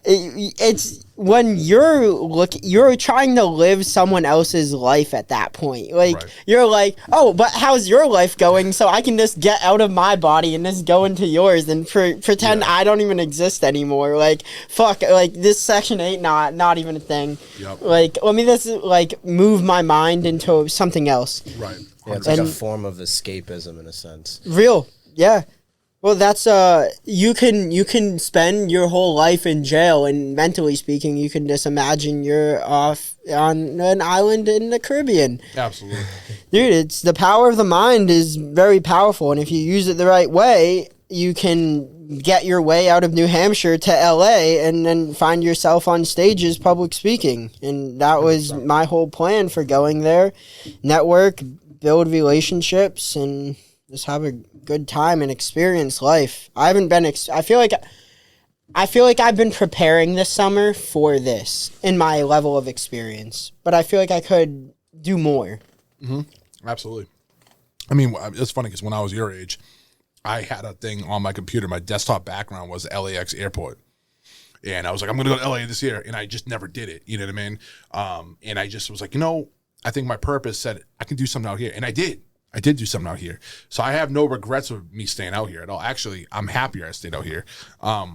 it's when you're trying to live someone else's life at that point. Like, you're like, oh, but how's your life going? So I can just get out of my body and just go into yours and pretend I don't even exist anymore. Like, fuck, like, this Section 8, not even a thing. Yep. Like, let me just, like, move my mind into something else.
Right.
Yeah, it's like a form of escapism in a sense.
Real, yeah. Well, that's you can spend your whole life in jail, and mentally speaking, you can just imagine you're off on an island in the Caribbean.
Absolutely,
dude. It's the power of the mind is very powerful, and if you use it the right way, you can get your way out of New Hampshire to LA and then find yourself on stages public speaking. And that was my whole plan for going there: network, build relationships, and just have a good time and experience life. I haven't been. I feel like I've been preparing this summer for this in my level of experience, but I feel like I could do more.
Mm-hmm. Absolutely. I mean, it's funny because when I was your age, I had a thing on my computer. My desktop background was LAX airport. And I was like, I'm going to go to LA this year. And I just never did it. You know what I mean? And I just was like, I think my purpose said I can do something out here. And I did. I did do something out here. So I have no regrets of me staying out here at all. Actually, I'm happier I stayed out here. I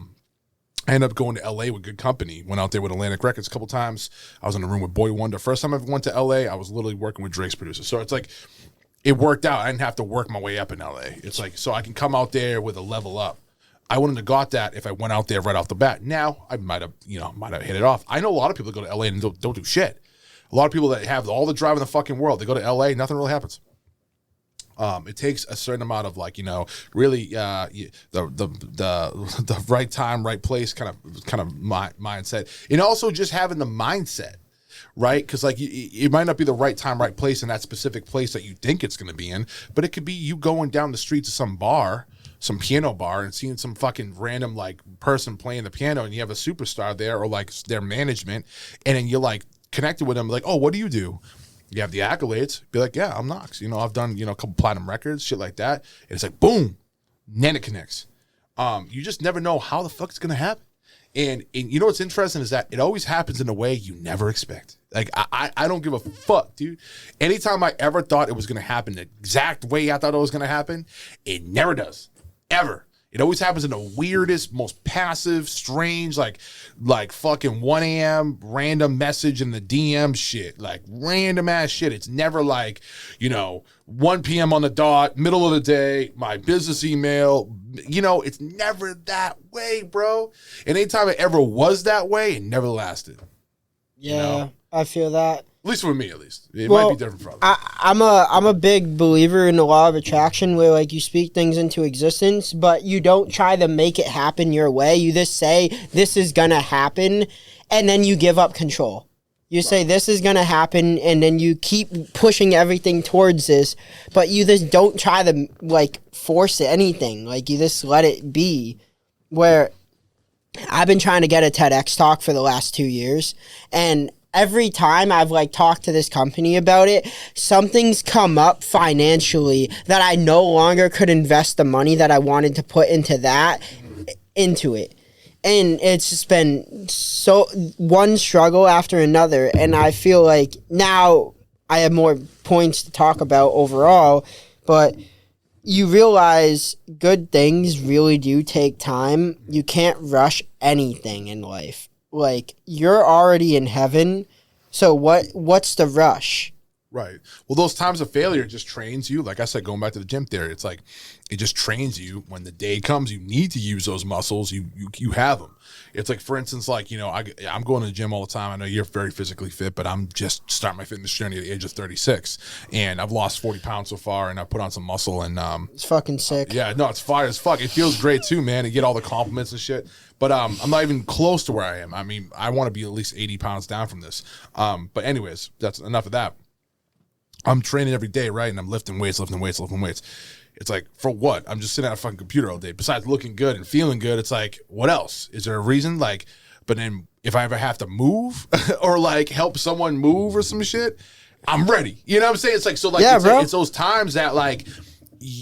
ended up going to LA with good company. Went out there with Atlantic Records a couple times. I was in a room with Boy Wonder. First time I ever went to LA, I was literally working with Drake's producer. So it's like, it worked out. I didn't have to work my way up in LA. It's like, so I can come out there with a level up. I wouldn't have got that if I went out there right off the bat. Now I might have hit it off. I know a lot of people that go to LA and don't do shit. A lot of people that have all the drive in the fucking world, they go to LA, nothing really happens. It takes a certain amount of really the right time, right place kind of mindset, and also just having the mindset, right? Because it might not be the right time, right place in that specific place that you think it's going to be in, but it could be you going down the street to some bar, some piano bar, and seeing some fucking random person playing the piano, and you have a superstar there or their management, and then you're connected with them, oh, what do you do? You have the accolades, be like, yeah, I'm Nox. I've done, a couple platinum records, shit like that. And it's boom, then it connects. You just never know how the fuck it's going to happen. And what's interesting is that it always happens in a way you never expect. I don't give a fuck, dude. Anytime I ever thought it was going to happen the exact way I thought it was going to happen, it never does. Ever. It always happens in the weirdest, most passive, strange, fucking 1 a.m. random message in the DM shit. Random ass shit. It's never 1 p.m. on the dot, middle of the day, my business email. It's never that way, bro. And anytime it ever was that way, it never lasted.
Yeah, I feel that.
At least for me, at least. It might be different for others.
I'm a big believer in the law of attraction where, you speak things into existence, but you don't try to make it happen your way. You just say, this is going to happen, and then you give up control. You say, this is going to happen, and then you keep pushing everything towards this, but you just don't try to, force anything. You just let it be. Where I've been trying to get a TEDx talk for the last 2 years, and every time I've talked to this company about it, something's come up financially that I no longer could invest the money that I wanted to put into it. And it's just been so one struggle after another. And I feel like now I have more points to talk about overall, but you realize good things really do take time. You can't rush anything in life. You're already in heaven, so what's the rush?
Right. Well, those times of failure just trains you. Like I said, going back to the gym theory, it's it just trains you. When the day comes, you need to use those muscles. You have them. It's for instance, I'm going to the gym all the time. I know you're very physically fit, but I'm just starting my fitness journey at the age of 36, and I've lost 40 pounds so far, and I put on some muscle, and
it's fucking sick.
Yeah, no, it's fire as fuck. It feels great too, man. To get all the compliments and shit. But I'm not even close to where I am. I mean, I want to be at least 80 pounds down from this. But anyways, that's enough of that. I'm training every day, right? And I'm lifting weights. It's for what? I'm just sitting at a fucking computer all day. Besides looking good and feeling good, it's what else? Is there a reason? But then if I ever have to move or help someone move or some shit, I'm ready. You know what I'm saying? It's those times that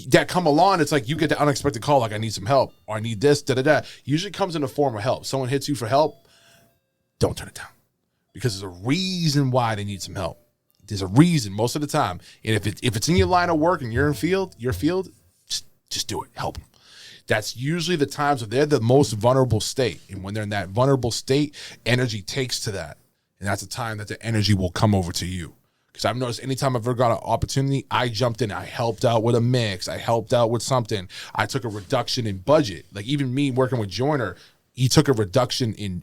that come along. It's you get the unexpected call, I need some help or I need this, da-da-da. Usually comes in the form of help. Someone hits you for help, don't turn it down. Because there's a reason why they need some help. There's a reason most of the time. And if it's in your line of work and you're in your field, just do it. Help them. That's usually the times where they're the most vulnerable state. And when they're in that vulnerable state, energy takes to that. And that's the time that the energy will come over to you. Because I've noticed anytime I've ever got an opportunity, I jumped in. I helped out with a mix. I helped out with something. I took a reduction in budget. Even me working with Joyner, I took a reduction in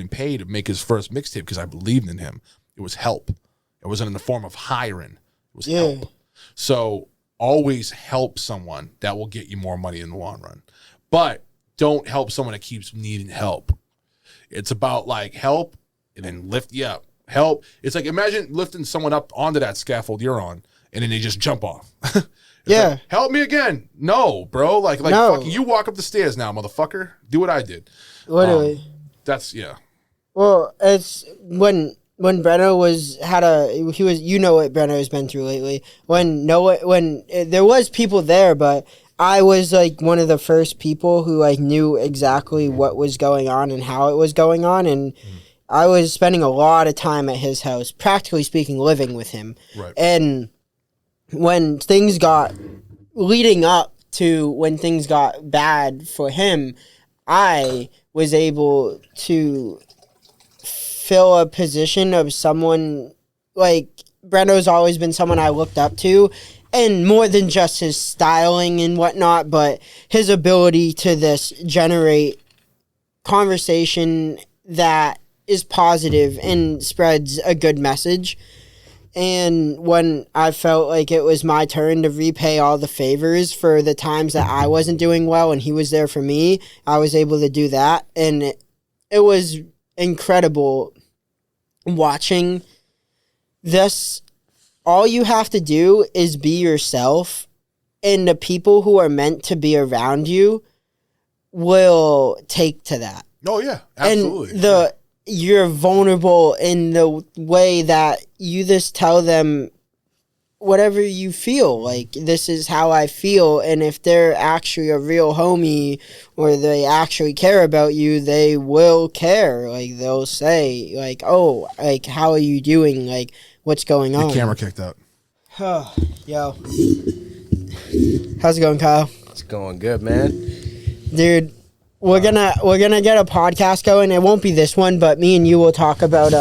pay to make his first mixtape because I believed in him. It was help. It wasn't in the form of hiring. It was help. So always help someone. That will get you more money in the long run. But don't help someone that keeps needing help. It's about help and then lift you up. Help. It's imagine lifting someone up onto that scaffold you're on and then they just jump off.
Yeah.
Like, help me again. No, bro. Like
No.
fucking you walk up the stairs now, motherfucker. Do what I did.
Literally.
That's yeah.
Well, it's when Breno you know what Breno has been through lately. When there was people there, but I was like one of the first people who like knew exactly what was going on and how it was going on, and I was spending a lot of time at his house, practically speaking, living with him.
Right.
And when things got leading up to when things got bad for him, I was able to fill a position of someone like Breno's always been someone I looked up to, and more than just his styling and whatnot, but his ability to generate conversation that is positive and spreads a good message. And when I felt like it was my turn to repay all the favors for the times that I wasn't doing well and he was there for me, I was able to do that. And it was incredible watching this. All you have to do is be yourself, and the people who are meant to be around you will take to that.
Oh yeah, absolutely.
And you're vulnerable in the way that you just tell them whatever you feel. Like, this is how I feel, and if they're actually a real homie or they actually care about you, they will care. Like, they'll say, like, oh, like, how are you doing? Like, what's going on?
The camera kicked out.
Yo. How's it going, Kyle?
It's going good, man.
Dude, we're gonna get a podcast going. It won't be this one, but me and you will talk about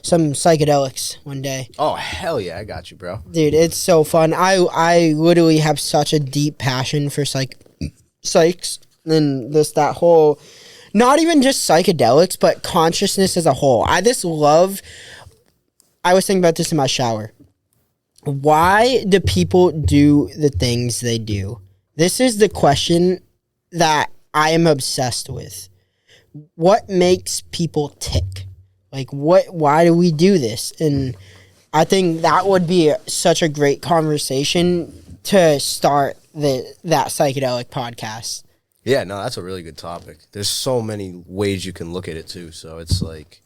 some psychedelics one day.
Oh, hell yeah, I got you, bro.
Dude, it's so fun. I literally have such a deep passion for psychs and that whole, not even just psychedelics, but consciousness as a whole. I was thinking about this in my shower. Why do people do the things they do? This is the question that I am obsessed with. What makes people tick? Like, why do we do this? And I think that would be such a great conversation to start that psychedelic podcast.
Yeah, no, that's a really good topic. There's so many ways you can look at it, too. So it's like,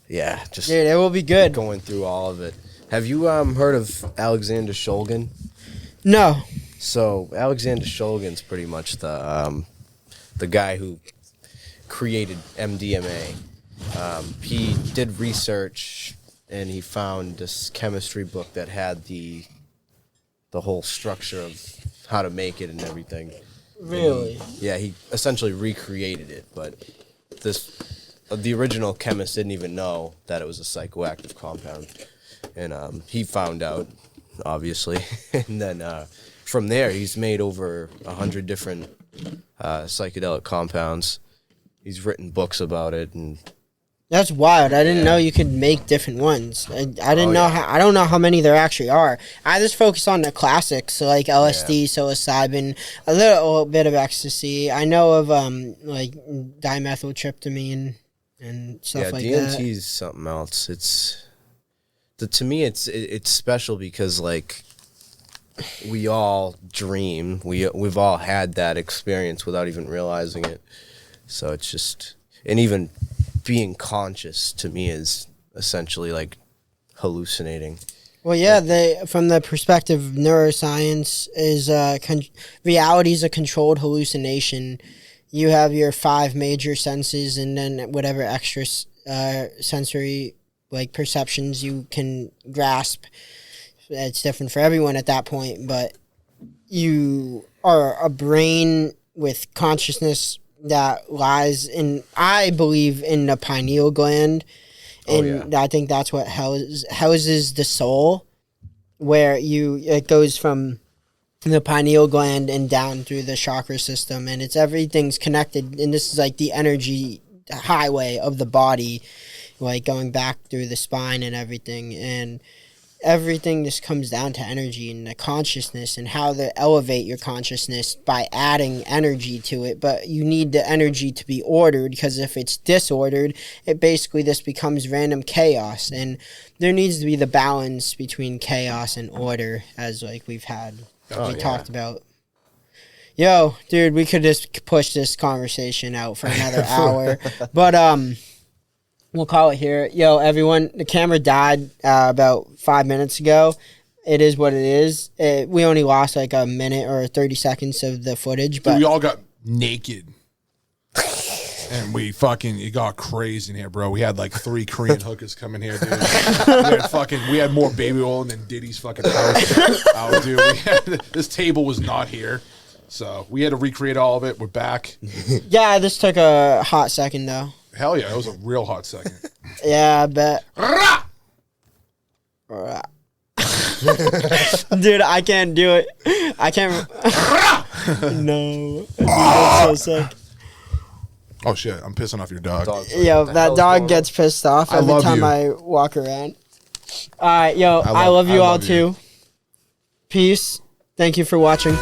yeah, just
dude, it will be good.
Going through all of it. Have you heard of Alexander Shulgin?
No.
So Alexander Shulgin's pretty much the guy who created MDMA. He did research and he found this chemistry book that had the whole structure of how to make it and everything.
Really?
He essentially recreated it, but the original chemist didn't even know that it was a psychoactive compound. And he found out, obviously. And then from there, he's made over 100 different psychedelic compounds. He's written books about it, and
that's wild. I didn't know you could make different ones. I didn't know how. I don't know how many there actually are. I just focus on the classics, so like LSD, psilocybin, a little bit of ecstasy. I know of like dimethyltryptamine and stuff like that.
DMT is something else. To me, it's special because like we all dream. We've all had that experience without even realizing it. So it's just, and even being conscious to me is essentially like hallucinating.
Well, yeah, from the perspective of neuroscience, is reality is a controlled hallucination. You have your 5 major senses, and then whatever extra sensory like perceptions you can grasp. It's different for everyone at that point, but you are a brain with consciousness that lies in, I believe, in the pineal gland. And I think that's what houses the soul, where it goes from the pineal gland and down through the chakra system, and everything's connected. And this is like the energy highway of the body, like going back through the spine and everything. And everything just comes down to energy and the consciousness and how to elevate your consciousness by adding energy to it. But you need the energy to be ordered, because if it's disordered, it basically just becomes random chaos. And there needs to be the balance between chaos and order, as like we talked about. Yo, dude, we could just push this conversation out for another hour. But we'll call it here. Yo, everyone, the camera died about 5 minutes ago. It is what it is. We only lost like a minute or 30 seconds of the footage. But
dude, we all got naked. And it got crazy in here, bro. We had like 3 Korean hookers coming here, dude. We had more baby oil than Diddy's fucking house. Oh, dude, this table was not here. So we had to recreate all of it. We're back.
Yeah, this took a hot second, though.
Hell yeah, it was a real hot second.
Yeah, I bet. Dude, I can't do it. I can't. No. That's so sick.
Oh, shit. I'm pissing off your dog.
Yo, that dog gets pissed off every time I walk around. All right, yo, I love you all too. Peace. Thank you for watching.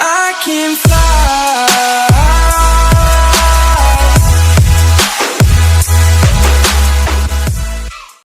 I can fly.